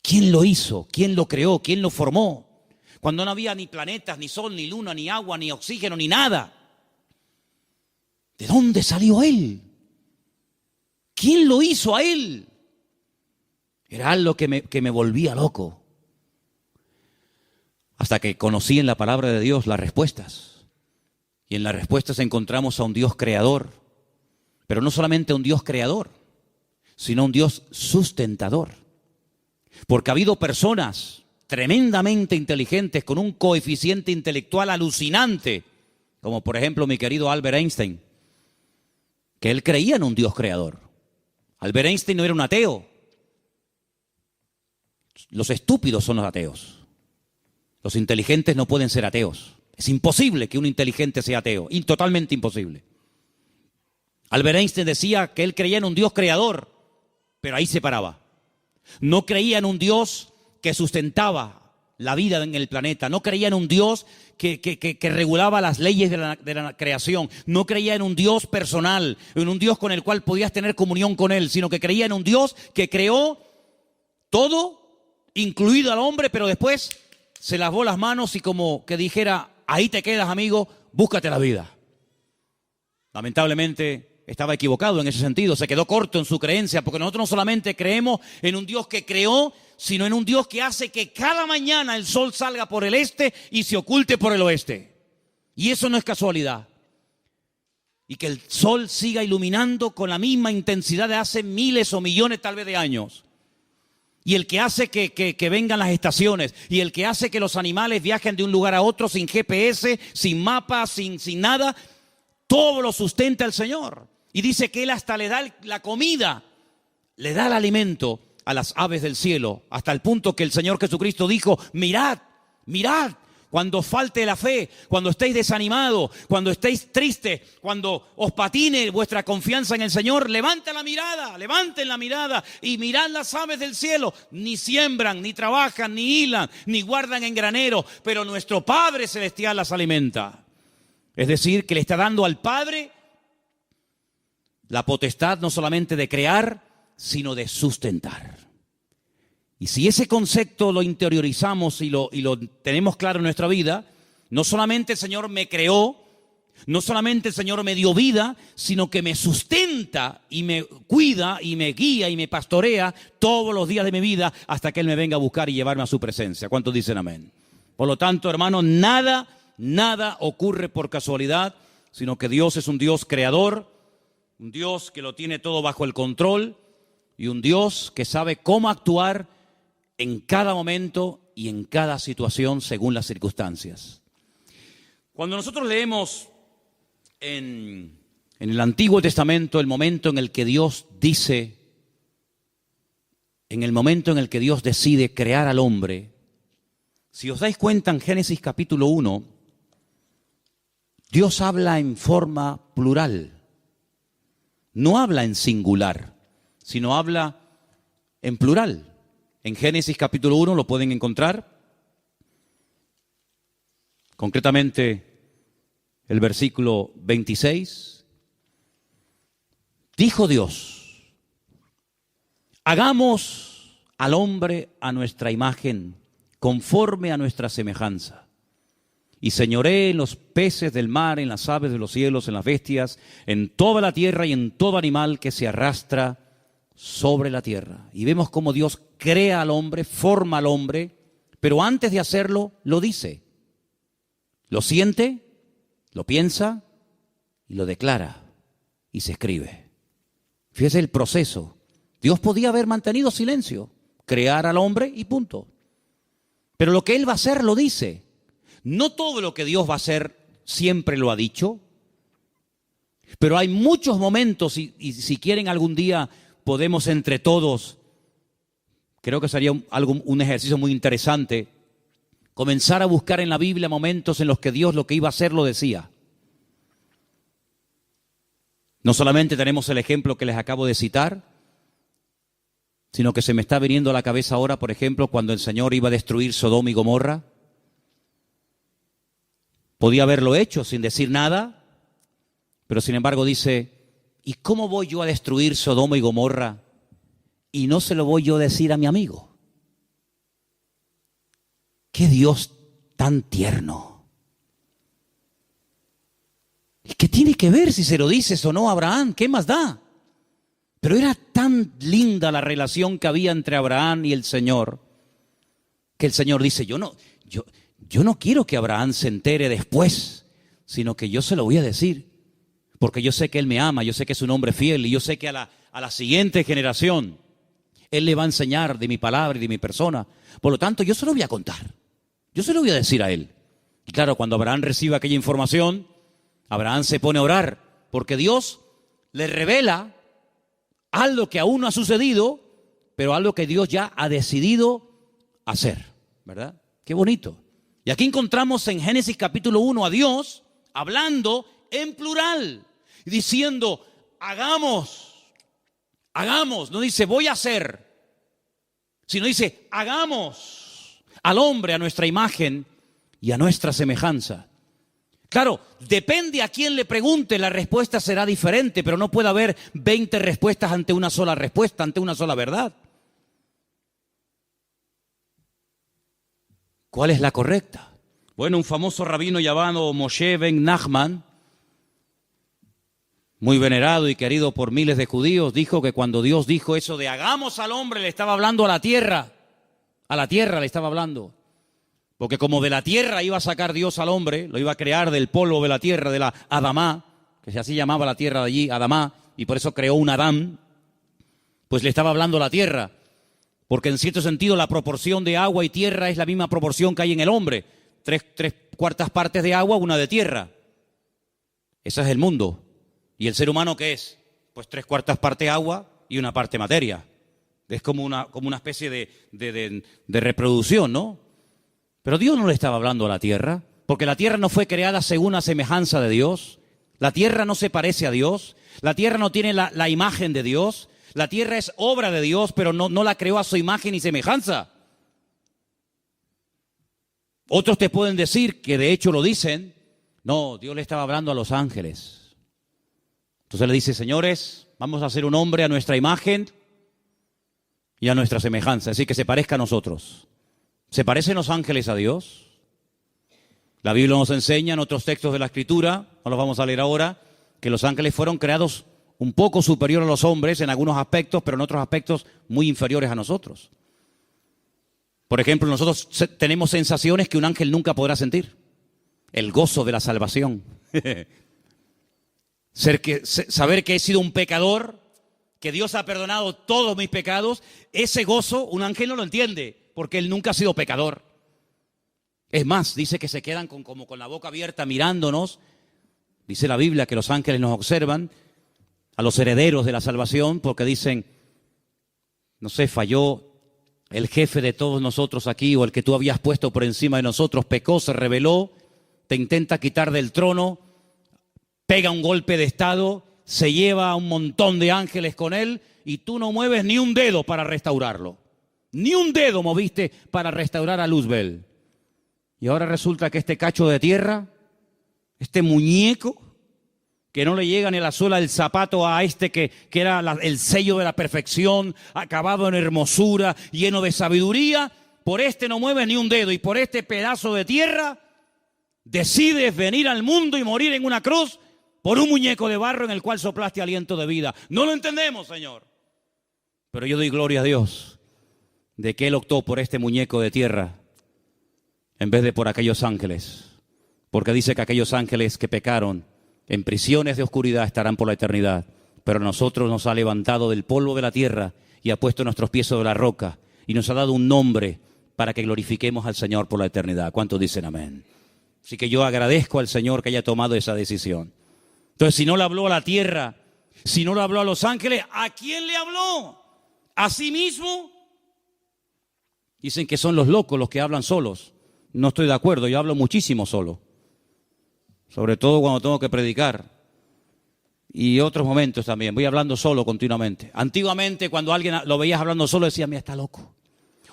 ¿Quién lo hizo? ¿Quién lo creó? ¿Quién lo formó? Cuando no había ni planetas, ni sol, ni luna, ni agua, ni oxígeno, ni nada. ¿De dónde salió Él? ¿Quién lo hizo a Él? Era algo que me volvía loco. Hasta que conocí en la palabra de Dios las respuestas. Y en las respuestas encontramos a un Dios creador. Pero no solamente a un Dios creador, sino a un Dios sustentador. Porque ha habido personas tremendamente inteligentes con un coeficiente intelectual alucinante, como por ejemplo mi querido Albert Einstein, que él creía en un Dios creador. Albert Einstein no era un ateo. Los estúpidos son los ateos. Los inteligentes no pueden ser ateos. Es imposible que un inteligente sea ateo. Totalmente imposible. Albert Einstein decía que él creía en un Dios creador, pero ahí se paraba. No creía en un Dios que sustentaba la vida en el planeta. No creía en un Dios que regulaba las leyes de la creación. No creía en un Dios personal, en un Dios con el cual podías tener comunión con Él, sino que creía en un Dios que creó todo, incluido al hombre, pero después se lavó las manos y como que dijera: ahí te quedas, amigo, búscate la vida. Lamentablemente, estaba equivocado en ese sentido, se quedó corto en su creencia, porque nosotros no solamente creemos en un Dios que creó, sino en un Dios que hace que cada mañana el sol salga por el este y se oculte por el oeste. Y eso no es casualidad. Y que el sol siga iluminando con la misma intensidad de hace miles o millones tal vez de años. Y el que hace que vengan las estaciones, y el que hace que los animales viajen de un lugar a otro sin GPS, sin mapa, sin nada, todo lo sustenta el Señor. Y dice que Él hasta le da la comida, le da el alimento a las aves del cielo, hasta el punto que el Señor Jesucristo dijo, mirad, mirad, cuando falte la fe, cuando estéis desanimados, cuando estéis tristes, cuando os patine vuestra confianza en el Señor, levanten la mirada y mirad las aves del cielo. Ni siembran, ni trabajan, ni hilan, ni guardan en granero, pero nuestro Padre Celestial las alimenta. Es decir, que le está dando al Padre la potestad no solamente de crear, sino de sustentar. Y si ese concepto lo interiorizamos y lo tenemos claro en nuestra vida, no solamente el Señor me creó, no solamente el Señor me dio vida, sino que me sustenta y me cuida y me guía y me pastorea todos los días de mi vida hasta que Él me venga a buscar y llevarme a su presencia. ¿Cuántos dicen amén? Por lo tanto, hermanos, nada ocurre por casualidad, sino que Dios es un Dios creador, un Dios que lo tiene todo bajo el control y un Dios que sabe cómo actuar en cada momento y en cada situación según las circunstancias. Cuando nosotros leemos en el Antiguo Testamento el momento en el que Dios dice, en el momento en el que Dios decide crear al hombre, si os dais cuenta en Génesis capítulo 1, Dios habla en forma plural, no habla en singular, sino habla en plural. En Génesis capítulo 1 lo pueden encontrar, concretamente el versículo 26. Dijo Dios, hagamos al hombre a nuestra imagen, conforme a nuestra semejanza, y señoree en los peces del mar, en las aves de los cielos, en las bestias, en toda la tierra y en todo animal que se arrastra sobre la tierra. Y vemos cómo Dios crea al hombre, forma al hombre, pero antes de hacerlo lo dice, lo siente, lo piensa y lo declara y se escribe. Fíjese el proceso. Dios podía haber mantenido silencio, crear al hombre y punto. Pero lo que Él va a hacer lo dice. No todo lo que Dios va a hacer siempre lo ha dicho, pero hay muchos momentos y si quieren algún día podemos entre todos, creo que sería un ejercicio muy interesante, comenzar a buscar en la Biblia momentos en los que Dios lo que iba a hacer lo decía. No solamente tenemos el ejemplo que les acabo de citar, sino que se me está viniendo a la cabeza ahora, por ejemplo, cuando el Señor iba a destruir Sodoma y Gomorra. Podía haberlo hecho sin decir nada, pero sin embargo dice, ¿y cómo voy yo a destruir Sodoma y Gomorra y no se lo voy yo a decir a mi amigo? ¡Qué Dios tan tierno! ¿Y qué tiene que ver si se lo dices o no a Abraham? ¿Qué más da? Pero era tan linda la relación que había entre Abraham y el Señor, que el Señor dice, yo no quiero que Abraham se entere después, sino que yo se lo voy a decir. Porque yo sé que Él me ama, yo sé que es un hombre fiel y yo sé que a la siguiente generación Él le va a enseñar de mi palabra y de mi persona. Por lo tanto, yo se lo voy a contar. Yo se lo voy a decir a Él. Y claro, cuando Abraham recibe aquella información, Abraham se pone a orar porque Dios le revela algo que aún no ha sucedido, pero algo que Dios ya ha decidido hacer, ¿verdad? Qué bonito. Y aquí encontramos en Génesis capítulo 1 a Dios hablando en plural, diciendo, hagamos, no dice voy a hacer, sino dice hagamos al hombre a nuestra imagen y a nuestra semejanza. Claro, depende a quién le pregunte, la respuesta será diferente, pero no puede haber 20 respuestas ante una sola respuesta, ante una sola verdad. ¿Cuál es la correcta? Bueno, un famoso rabino llamado Moshe ben Nachman muy venerado y querido por miles de judíos, dijo que cuando Dios dijo eso de hagamos al hombre, le estaba hablando a la tierra le estaba hablando. Porque como de la tierra iba a sacar Dios al hombre, lo iba a crear del polvo de la tierra, de la Adamá, que así llamaba la tierra de allí, Adamá, y por eso creó un Adán, pues le estaba hablando a la tierra. Porque en cierto sentido la proporción de agua y tierra es la misma proporción que hay en el hombre. Tres cuartas partes de agua, una de tierra. Ese es el mundo. ¿Y el ser humano qué es? Pues 3/4 parte agua y 1 parte materia. Es como una especie de reproducción, ¿no? Pero Dios no le estaba hablando a la tierra, porque la tierra no fue creada según la semejanza de Dios. La tierra no se parece a Dios. La tierra no tiene la imagen de Dios. La tierra es obra de Dios, pero no la creó a su imagen y semejanza. Otros te pueden decir, que de hecho lo dicen, no, Dios le estaba hablando a los ángeles. Entonces le dice, señores, vamos a hacer un hombre a nuestra imagen y a nuestra semejanza, así que se parezca a nosotros. ¿Se parecen los ángeles a Dios? La Biblia nos enseña en otros textos de la Escritura, no los vamos a leer ahora, que los ángeles fueron creados un poco superior a los hombres en algunos aspectos, pero en otros aspectos muy inferiores a nosotros. Por ejemplo, nosotros tenemos sensaciones que un ángel nunca podrá sentir. El gozo de la salvación. Saber que he sido un pecador, que Dios ha perdonado todos mis pecados, ese gozo un ángel no lo entiende, porque él nunca ha sido pecador. Es más, dice que se quedan como con la boca abierta mirándonos. Dice la Biblia que los ángeles nos observan, a los herederos de la salvación, porque dicen, no sé, falló el jefe de todos nosotros aquí, o el que tú habías puesto por encima de nosotros, pecó, se rebeló, te intenta quitar del trono, pega un golpe de estado, se lleva a un montón de ángeles con él, y tú no mueves ni un dedo para restaurarlo. Ni un dedo moviste para restaurar a Luzbel. Y ahora resulta que este cacho de tierra, este muñeco, que no le llega ni la suela del zapato a este que era el sello de la perfección, acabado en hermosura, lleno de sabiduría, por este no mueves ni un dedo, y por este pedazo de tierra decides venir al mundo y morir en una cruz por un muñeco de barro en el cual soplaste aliento de vida. No lo entendemos, Señor. Pero yo doy gloria a Dios de que Él optó por este muñeco de tierra en vez de por aquellos ángeles. Porque dice que aquellos ángeles que pecaron en prisiones de oscuridad estarán por la eternidad. Pero a nosotros nos ha levantado del polvo de la tierra y ha puesto nuestros pies sobre la roca y nos ha dado un nombre para que glorifiquemos al Señor por la eternidad. ¿Cuántos dicen amén? Así que yo agradezco al Señor que haya tomado esa decisión. Entonces, si no le habló a la tierra, si no le habló a los ángeles, ¿a quién le habló? ¿A sí mismo? Dicen que son los locos los que hablan solos. No estoy de acuerdo, yo hablo muchísimo solo. Sobre todo cuando tengo que predicar. Y otros momentos también, voy hablando solo continuamente. Antiguamente, cuando alguien lo veías hablando solo, decías, mira, está loco.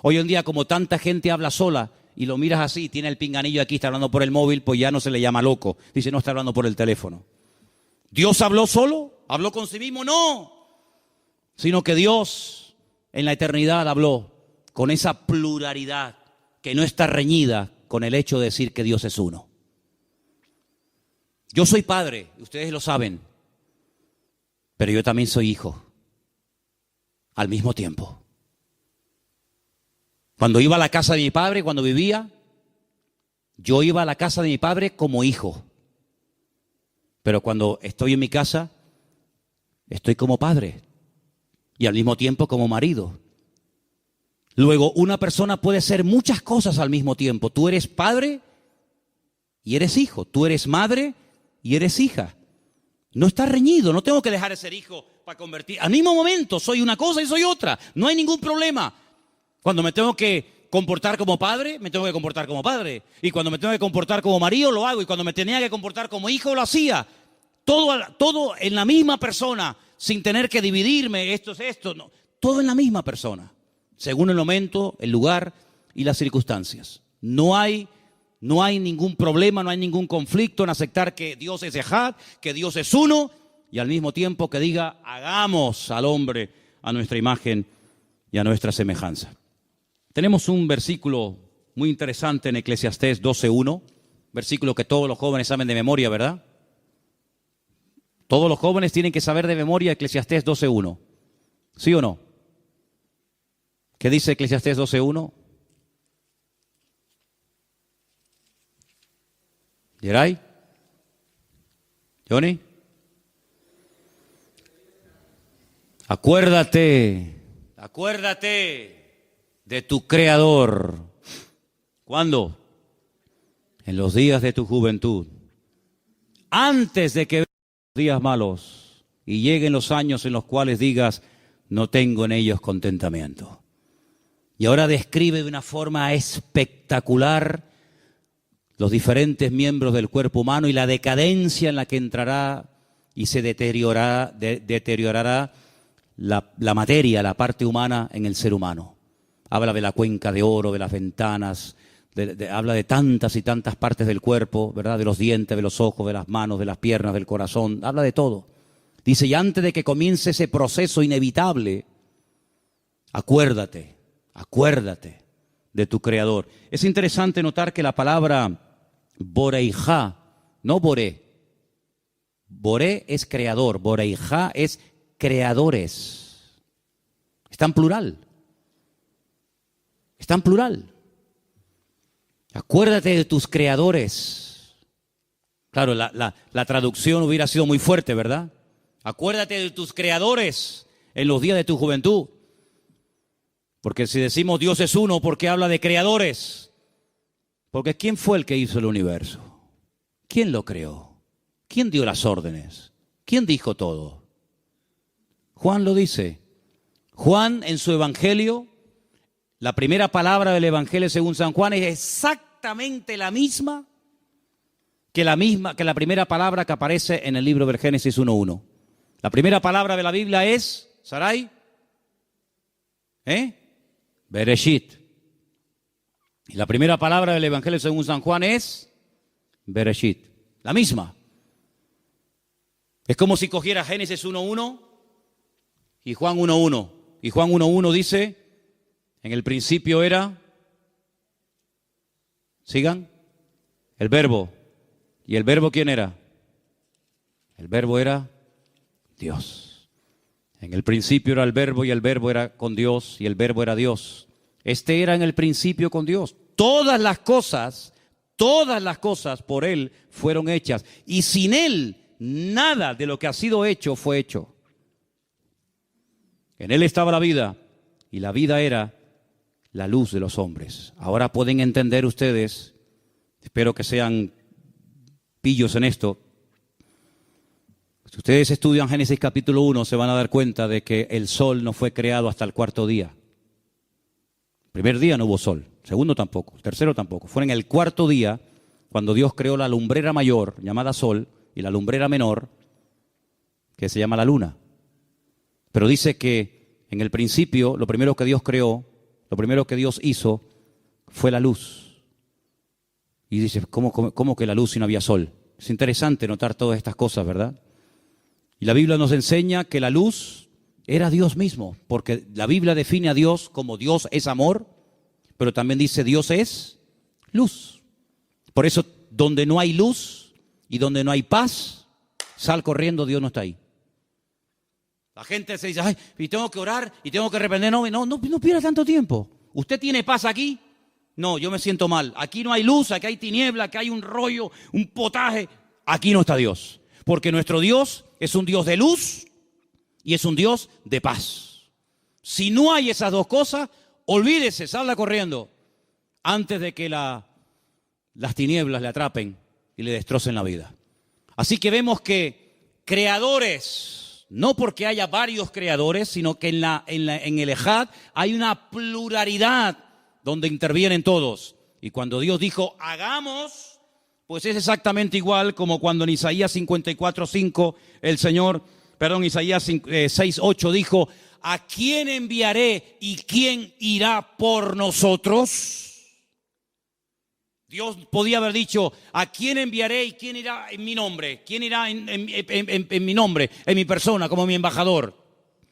Hoy en día, como tanta gente habla sola y lo miras así, tiene el pinganillo aquí, está hablando por el móvil, pues ya no se le llama loco. Dice, no, está hablando por el teléfono. ¿Dios habló solo? ¿Habló con sí mismo? No. Sino que Dios en la eternidad habló con esa pluralidad que no está reñida con el hecho de decir que Dios es uno. Yo soy padre, ustedes lo saben, pero yo también soy hijo, al mismo tiempo. Cuando iba a la casa de mi padre, cuando vivía, yo iba a la casa de mi padre como hijo. Pero cuando estoy en mi casa, estoy como padre y al mismo tiempo como marido. Luego, una persona puede ser muchas cosas al mismo tiempo. Tú eres padre y eres hijo. Tú eres madre y eres hija. No está reñido, no tengo que dejar de ser hijo para convertir. Al mismo momento soy una cosa y soy otra. No hay ningún problema. Cuando me tengo que comportar como padre, me tengo que comportar como padre. Y cuando me tengo que comportar como marido, lo hago. Y cuando me tenía que comportar como hijo, lo hacía. Todo en la misma persona, sin tener que dividirme, esto es esto. No, todo en la misma persona, según el momento, el lugar y las circunstancias. No hay ningún problema, no hay ningún conflicto en aceptar que Dios es Ejad, que Dios es uno, y al mismo tiempo que diga, hagamos al hombre a nuestra imagen y a nuestra semejanza. Tenemos un versículo muy interesante en Eclesiastés 12:1, versículo que todos los jóvenes saben de memoria, ¿verdad? Todos los jóvenes tienen que saber de memoria Eclesiastés 12.1. ¿Sí o no? ¿Qué dice Eclesiastés 12.1? ¿Yeray? ¿Johnny? Acuérdate de tu Creador. ¿Cuándo? En los días de tu juventud. Antes de que vengan los días malos y lleguen los años en los cuales digas, no tengo en ellos contentamiento. Y ahora describe de una forma espectacular los diferentes miembros del cuerpo humano y la decadencia en la que entrará y se deteriorará la materia, la parte humana en el ser humano. Habla de la cuenca de oro, de las ventanas, habla de tantas y tantas partes del cuerpo, ¿verdad? De los dientes, de los ojos, de las manos, de las piernas, del corazón, habla de todo. Dice, y antes de que comience ese proceso inevitable, acuérdate de tu Creador. Es interesante notar que la palabra Boreijá, no Boré. Boré es creador, Boreijá es creadores. Está en plural. Está en plural. Acuérdate de tus creadores. Claro, la traducción hubiera sido muy fuerte, ¿verdad? Acuérdate de tus creadores en los días de tu juventud. Porque si decimos Dios es uno, ¿por qué habla de creadores? Porque ¿quién fue el que hizo el universo? ¿Quién lo creó? ¿Quién dio las órdenes? ¿Quién dijo todo? Juan lo dice. Juan en su evangelio, la primera palabra del evangelio según San Juan es exactamente la misma que la primera palabra que aparece en el libro del Génesis 1.1. La primera palabra de la Biblia es, Sarai, Bereshit. Y la primera palabra del evangelio según San Juan es Bereshit. La misma. Es como si cogiera Génesis 1.1 y Juan 1.1. Y Juan 1.1 dice, en el principio era, sigan, el verbo. ¿Y el verbo quién era? El verbo era Dios. En el principio era el verbo y el verbo era con Dios y el verbo era Dios. Este era en el principio con Dios. Todas las cosas por Él fueron hechas. Y sin Él, nada de lo que ha sido hecho fue hecho. En Él estaba la vida y la vida era la luz de los hombres. Ahora pueden entender ustedes, espero que sean pillos en esto. Si ustedes estudian Génesis capítulo 1, se van a dar cuenta de que el sol no fue creado hasta el cuarto día. El primer día no hubo sol, el segundo tampoco, el tercero tampoco. Fue en el cuarto día cuando Dios creó la lumbrera mayor, llamada sol, y la lumbrera menor, que se llama la luna. Pero dice que en el principio, lo primero que Dios creó, lo primero que Dios hizo, fue la luz. Y dice, ¿cómo que la luz si no había sol? Es interesante notar todas estas cosas, ¿verdad? Y la Biblia nos enseña que la luz era Dios mismo, porque la Biblia define a Dios como Dios es amor, pero también dice Dios es luz. Por eso, donde no hay luz y donde no hay paz, sal corriendo, Dios no está ahí. La gente se dice, ay, y tengo que orar y tengo que reprender. No pierda tanto tiempo. ¿Usted tiene paz aquí? No, yo me siento mal. Aquí no hay luz, aquí hay tiniebla, aquí hay un rollo, un potaje. Aquí no está Dios. Porque nuestro Dios es un Dios de luz y es un Dios de paz. Si no hay esas dos cosas, olvídese, salga corriendo antes de que las tinieblas le atrapen y le destrocen la vida. Así que vemos que creadores, no porque haya varios creadores, sino que en el Ejad hay una pluralidad donde intervienen todos. Y cuando Dios dijo, hagamos, pues es exactamente igual como cuando en Isaías 54:5 Isaías 6:8 dijo, ¿a quién enviaré y quién irá por nosotros? Dios podía haber dicho, ¿a quién enviaré y quién irá en mi nombre? ¿Quién irá en mi nombre, en mi persona, como mi embajador?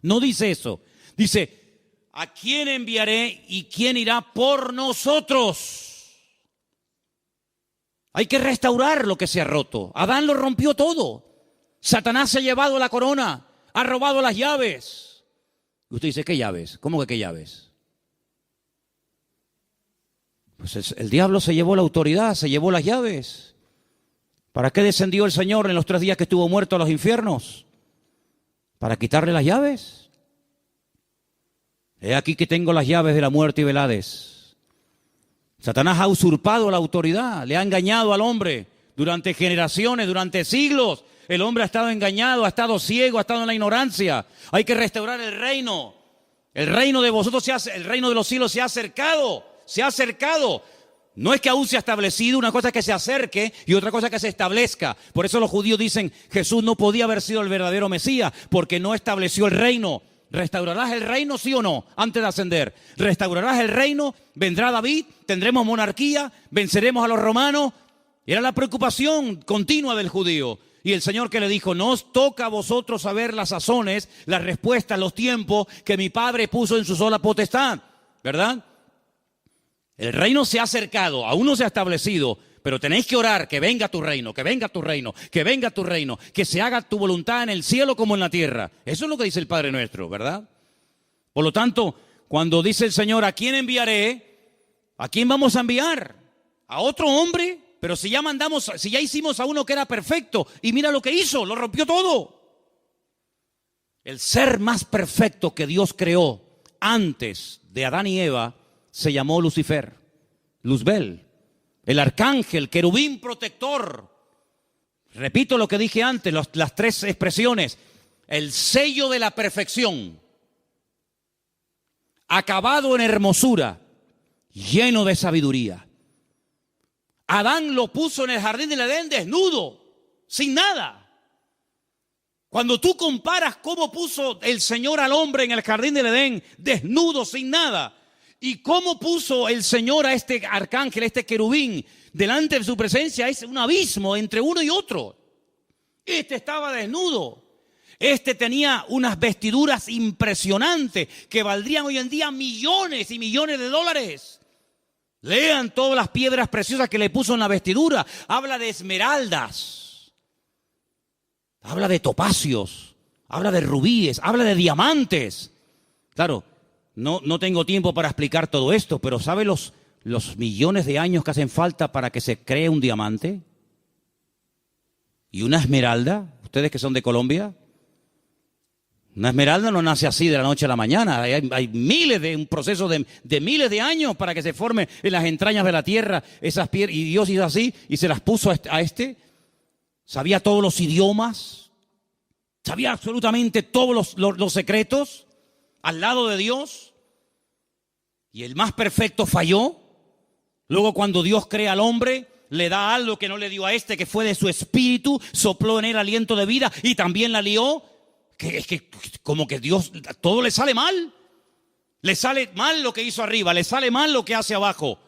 No dice eso. Dice, ¿a quién enviaré y quién irá por nosotros? Hay que restaurar lo que se ha roto. Adán lo rompió todo. Satanás se ha llevado la corona, ha robado las llaves. Y usted dice, ¿qué llaves? ¿Cómo que qué llaves? Pues el diablo se llevó la autoridad, se llevó las llaves. ¿Para qué descendió el Señor en los 3 días que estuvo muerto a los infiernos? ¿Para quitarle las llaves? He aquí que tengo las llaves de la muerte y del Hades. Satanás ha usurpado la autoridad, le ha engañado al hombre durante generaciones, durante siglos. El hombre ha estado engañado, ha estado ciego, ha estado en la ignorancia. Hay que restaurar el reino. El reino de vosotros, el reino de los cielos se ha acercado, se ha acercado. No es que aún se ha establecido, una cosa es que se acerque y otra cosa es que se establezca. Por eso los judíos dicen, Jesús no podía haber sido el verdadero Mesías, porque no estableció el reino. ¿Restaurarás el reino, sí o no, antes de ascender? ¿Restaurarás el reino? ¿Vendrá David? ¿Tendremos monarquía? ¿Venceremos a los romanos? Era la preocupación continua del judío. Y el Señor que le dijo, no os toca a vosotros saber las sazones, las respuestas, los tiempos que mi Padre puso en su sola potestad, ¿verdad? El reino se ha acercado, aún no se ha establecido, pero tenéis que orar que venga tu reino, que venga tu reino, que venga tu reino, que se haga tu voluntad en el cielo como en la tierra. Eso es lo que dice el Padre nuestro, ¿verdad? Por lo tanto, cuando dice el Señor, ¿a quién enviaré? ¿A quién vamos a enviar? ¿A otro hombre? Pero si ya mandamos, si ya hicimos a uno que era perfecto, y mira lo que hizo, lo rompió todo. El ser más perfecto que Dios creó antes de Adán y Eva se llamó Lucifer, Luzbel, el arcángel, querubín protector. Repito lo que dije antes, las 3 expresiones. El sello de la perfección, acabado en hermosura, lleno de sabiduría. Adán lo puso en el jardín del Edén desnudo, sin nada. Cuando tú comparas cómo puso el Señor al hombre en el jardín del Edén, desnudo, sin nada, y cómo puso el Señor a este arcángel, este querubín, delante de su presencia, es un abismo entre uno y otro. Este estaba desnudo. Este tenía unas vestiduras impresionantes que valdrían hoy en día millones y millones de dólares. Lean todas las piedras preciosas que le puso en la vestidura. Habla de esmeraldas, habla de topacios, habla de rubíes, habla de diamantes. Claro, no tengo tiempo para explicar todo esto, pero ¿sabe los millones de años que hacen falta para que se cree un diamante? ¿Y una esmeralda? ¿Ustedes que son de Colombia? Una esmeralda no nace así de la noche a la mañana. Hay un proceso de miles de años para que se forme en las entrañas de la tierra esas piedras. Y Dios hizo así y se las puso a este. Sabía todos los idiomas. Sabía absolutamente todos los secretos al lado de Dios. Y el más perfecto falló. Luego cuando Dios crea al hombre, le da algo que no le dio a este, que fue de su espíritu, sopló en él aliento de vida y también la lió. Que es que como que Dios, todo le sale mal. Le sale mal lo que hizo arriba, le sale mal lo que hace abajo.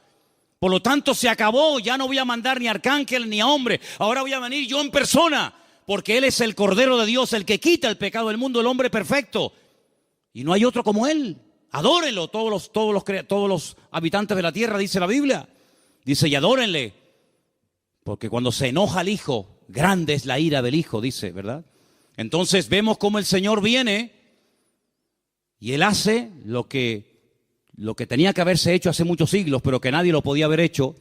Por lo tanto se acabó, ya no voy a mandar ni arcángel ni a hombre. Ahora voy a venir yo en persona, porque Él es el Cordero de Dios, el que quita el pecado del mundo, el hombre perfecto. Y no hay otro como Él. Adórenlo todos los habitantes de la tierra, dice la Biblia. Dice, y adórenle. Porque cuando se enoja el Hijo, grande es la ira del Hijo, dice, ¿verdad? Entonces vemos cómo el Señor viene y Él hace lo que tenía que haberse hecho hace muchos siglos, pero que nadie lo podía haber hecho.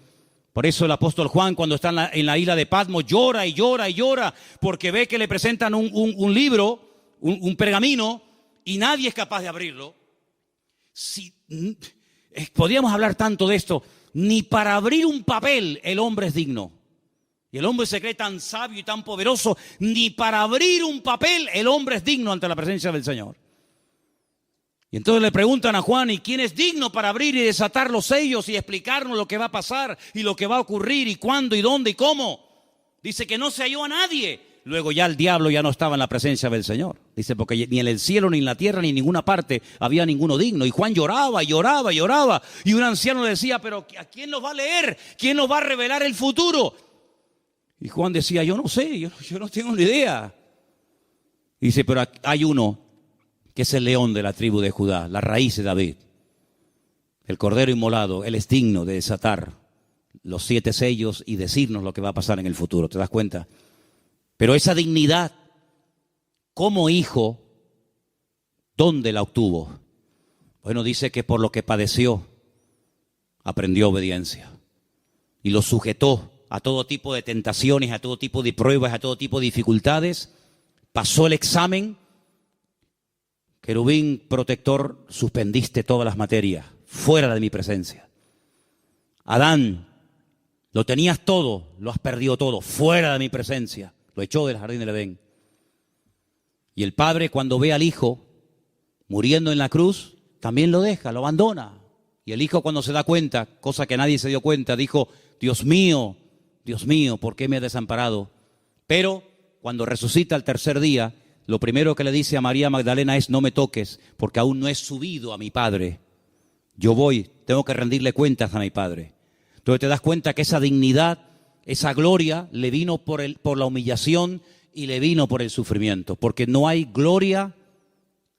Por eso el apóstol Juan, cuando está en la isla de Patmos, llora y llora y llora, porque ve que le presentan un libro, un pergamino, y nadie es capaz de abrirlo. Podríamos hablar tanto de esto. Ni para abrir un papel el hombre es digno. Y el hombre se cree tan sabio y tan poderoso, ni para abrir un papel el hombre es digno ante la presencia del Señor. Y entonces le preguntan a Juan, ¿y quién es digno para abrir y desatar los sellos y explicarnos lo que va a pasar y lo que va a ocurrir y cuándo y dónde y cómo? Dice que no se halló a nadie. Luego ya el diablo ya no estaba en la presencia del Señor. Dice, porque ni en el cielo, ni en la tierra, ni en ninguna parte había ninguno digno. Y Juan lloraba, lloraba, lloraba. Y un anciano le decía, pero ¿a quién nos va a leer? ¿Quién nos va a revelar el futuro? Y Juan decía, yo no sé, yo no tengo ni idea. Y dice, pero hay uno que es el león de la tribu de Judá, la raíz de David, el cordero inmolado. Él es digno de desatar los 7 sellos y decirnos lo que va a pasar en el futuro. ¿Te das cuenta? Pero esa dignidad como hijo, ¿dónde la obtuvo? Bueno, dice que por lo que padeció, aprendió obediencia. Y lo sujetó a todo tipo de tentaciones, a todo tipo de pruebas, a todo tipo de dificultades. Pasó el examen. Querubín protector, suspendiste todas las materias, fuera de mi presencia. Adán, lo tenías todo, lo has perdido todo, fuera de mi presencia. Lo echó del jardín del Edén. Y el padre, cuando ve al hijo muriendo en la cruz, también lo deja, lo abandona. Y el hijo, cuando se da cuenta, cosa que nadie se dio cuenta, dijo: Dios mío, ¿por qué me has desamparado? Pero cuando resucita el tercer día, lo primero que le dice a María Magdalena es: no me toques, porque aún no he subido a mi Padre. Yo voy, tengo que rendirle cuentas a mi Padre. Entonces te das cuenta que esa dignidad, esa gloria, le vino por la humillación y le vino por el sufrimiento. Porque no hay gloria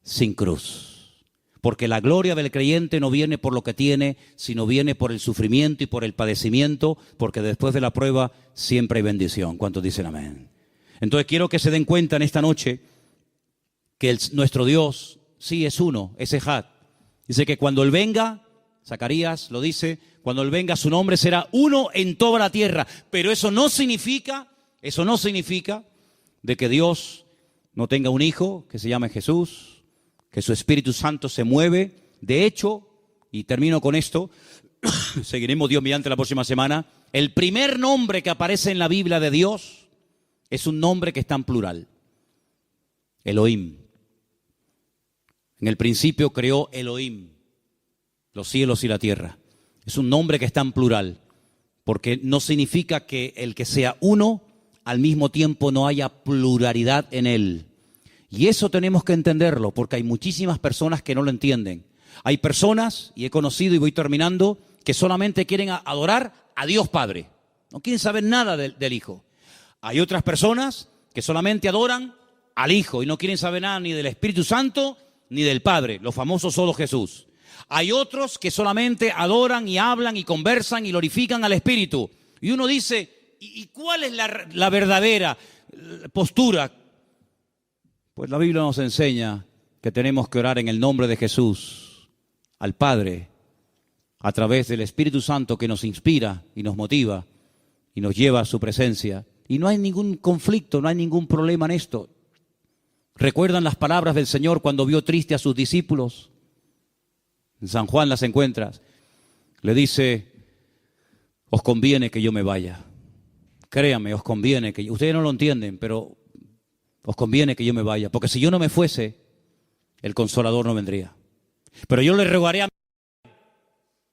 sin cruz. Porque la gloria del creyente no viene por lo que tiene, sino viene por el sufrimiento y por el padecimiento, porque después de la prueba siempre hay bendición. ¿Cuántos dicen amén? Entonces quiero que se den cuenta en esta noche que nuestro Dios sí es uno, es Ejad. Dice que cuando Él venga, Zacarías lo dice, cuando Él venga su nombre será uno en toda la tierra. Pero eso no significa de que Dios no tenga un hijo que se llame Jesús, que su Espíritu Santo se mueve. De hecho, y termino con esto, seguiremos Dios mediante la próxima semana, el primer nombre que aparece en la Biblia de Dios es un nombre que está en plural. Elohim. En el principio creó Elohim, los cielos y la tierra. Es un nombre que está en plural, porque no significa que el que sea uno, al mismo tiempo no haya pluralidad en él. Y eso tenemos que entenderlo, porque hay muchísimas personas que no lo entienden. Hay personas, y he conocido y voy terminando, que solamente quieren adorar a Dios Padre. No quieren saber nada del Hijo. Hay otras personas que solamente adoran al Hijo y no quieren saber nada ni del Espíritu Santo ni del Padre, los famosos solo Jesús. Hay otros que solamente adoran y hablan y conversan y glorifican al Espíritu. Y uno dice, ¿y cuál es la verdadera postura? Pues la Biblia nos enseña que tenemos que orar en el nombre de Jesús al Padre a través del Espíritu Santo que nos inspira y nos motiva y nos lleva a su presencia. Y no hay ningún conflicto, no hay ningún problema en esto. ¿Recuerdan las palabras del Señor cuando vio triste a sus discípulos? En San Juan las encuentras. Le dice: os conviene que yo me vaya. Créanme, os conviene que ustedes no lo entienden, pero os conviene que yo me vaya. Porque si yo no me fuese, el Consolador no vendría. Pero yo le rogaré a mi Padre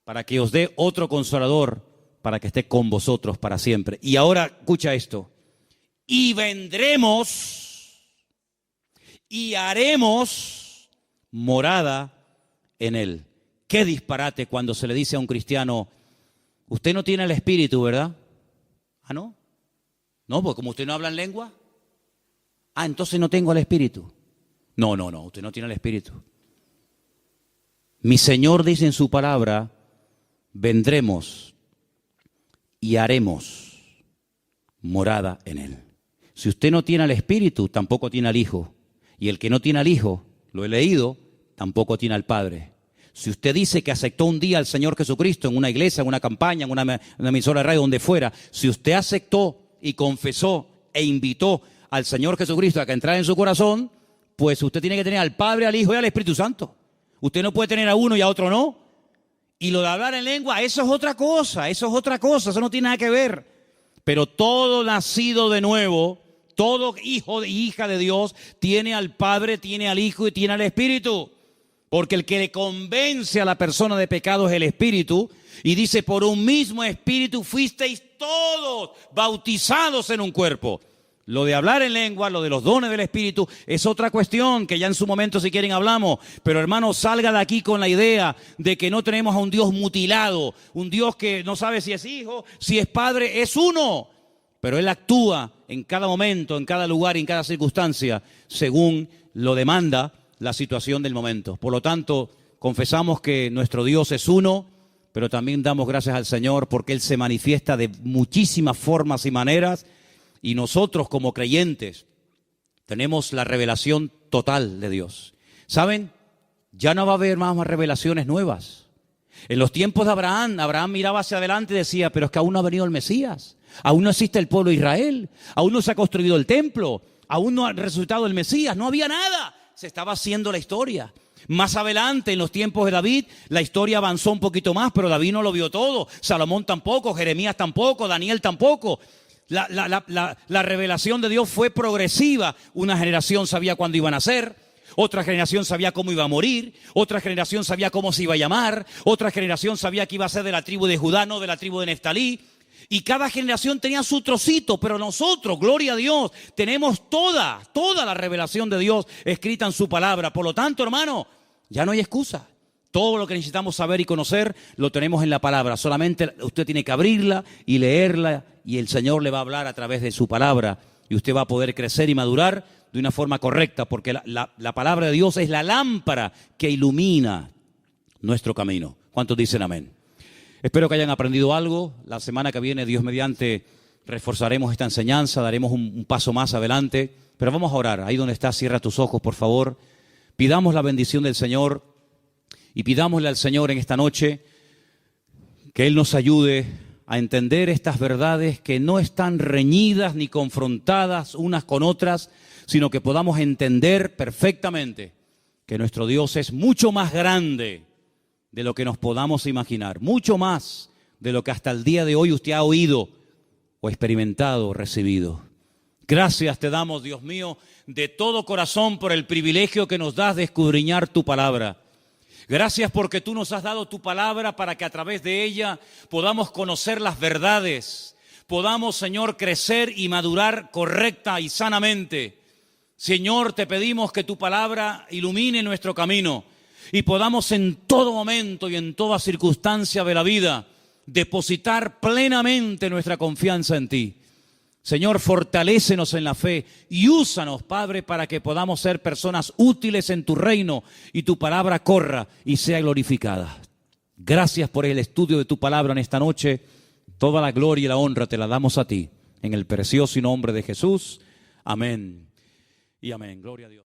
para que os dé otro Consolador, para que esté con vosotros para siempre. Y ahora, escucha esto. Y vendremos y haremos morada en él. Qué disparate cuando se le dice a un cristiano: usted no tiene el Espíritu, ¿verdad? ¿Ah, no? No, porque como usted no habla en lengua. Ah, entonces no tengo el Espíritu. No, usted no tiene el Espíritu. Mi Señor dice en su palabra: vendremos y haremos morada en él. Si usted no tiene al Espíritu, tampoco tiene al Hijo. Y el que no tiene al Hijo, lo he leído, tampoco tiene al Padre. Si usted dice que aceptó un día al Señor Jesucristo en una iglesia, en una campaña, en una emisora de radio, donde fuera, si usted aceptó y confesó e invitó al Señor Jesucristo a que entrara en su corazón, pues usted tiene que tener al Padre, al Hijo y al Espíritu Santo. Usted no puede tener a uno y a otro no. Y lo de hablar en lengua, eso es otra cosa, eso no tiene nada que ver. Pero todo nacido de nuevo, todo hijo e hija de Dios tiene al Padre, tiene al Hijo y tiene al Espíritu. Porque el que le convence a la persona de pecado es el Espíritu. Y dice: por un mismo Espíritu fuisteis todos bautizados en un cuerpo. Lo de hablar en lengua, lo de los dones del Espíritu, es otra cuestión que ya en su momento, si quieren, hablamos. Pero hermano, salga de aquí con la idea de que no tenemos a un Dios mutilado, un Dios que no sabe si es hijo, si es padre, es uno. Pero Él actúa en cada momento, en cada lugar y en cada circunstancia, según lo demanda la situación del momento. Por lo tanto, confesamos que nuestro Dios es uno, pero también damos gracias al Señor porque Él se manifiesta de muchísimas formas y maneras. Y nosotros como creyentes Tenemos la revelación total de Dios. ¿Saben? Ya no va a haber más revelaciones nuevas. En los tiempos de Abraham miraba hacia adelante y decía, pero es que aún no ha venido el Mesías, aún no existe el pueblo de Israel, aún no se ha construido el templo, aún no ha resucitado el Mesías, no había nada, se estaba haciendo la historia. Más adelante, en los tiempos de David, la historia avanzó un poquito más, pero David no lo vio todo, Salomón tampoco, Jeremías tampoco, Daniel tampoco. La revelación de Dios fue progresiva. Una generación sabía cuándo iban a nacer, otra generación sabía cómo iba a morir, otra generación sabía cómo se iba a llamar, otra generación sabía que iba a ser de la tribu de Judá, no de la tribu de Neftalí. Y cada generación tenía su trocito, pero nosotros, gloria a Dios, tenemos toda la revelación de Dios escrita en su palabra. Por lo tanto, hermano, ya no hay excusa. Todo lo que necesitamos saber y conocer lo tenemos en la palabra. Solamente usted tiene que abrirla y leerla y el Señor le va a hablar a través de su palabra y usted va a poder crecer y madurar de una forma correcta, porque la palabra de Dios es la lámpara que ilumina nuestro camino. ¿Cuántos dicen amén? Espero que hayan aprendido algo. La semana que viene, Dios mediante, reforzaremos esta enseñanza, daremos un paso más adelante. Pero vamos a orar. Ahí donde estás, cierra tus ojos, por favor. Pidamos la bendición del Señor y pidámosle al Señor en esta noche que Él nos ayude a entender estas verdades que no están reñidas ni confrontadas unas con otras, sino que podamos entender perfectamente que nuestro Dios es mucho más grande de lo que nos podamos imaginar, mucho más de lo que hasta el día de hoy usted ha oído o experimentado o recibido. Gracias te damos, Dios mío, de todo corazón por el privilegio que nos das de escudriñar tu palabra. Gracias porque tú nos has dado tu palabra para que a través de ella podamos conocer las verdades, podamos, Señor, crecer y madurar correcta y sanamente. Señor, te pedimos que tu palabra ilumine nuestro camino y podamos en todo momento y en toda circunstancia de la vida depositar plenamente nuestra confianza en ti. Señor, fortalécenos en la fe y úsanos, Padre, para que podamos ser personas útiles en tu reino y tu palabra corra y sea glorificada. Gracias por el estudio de tu palabra en esta noche. Toda la gloria y la honra te la damos a ti. En el precioso nombre de Jesús. Amén y amén. Gloria a Dios.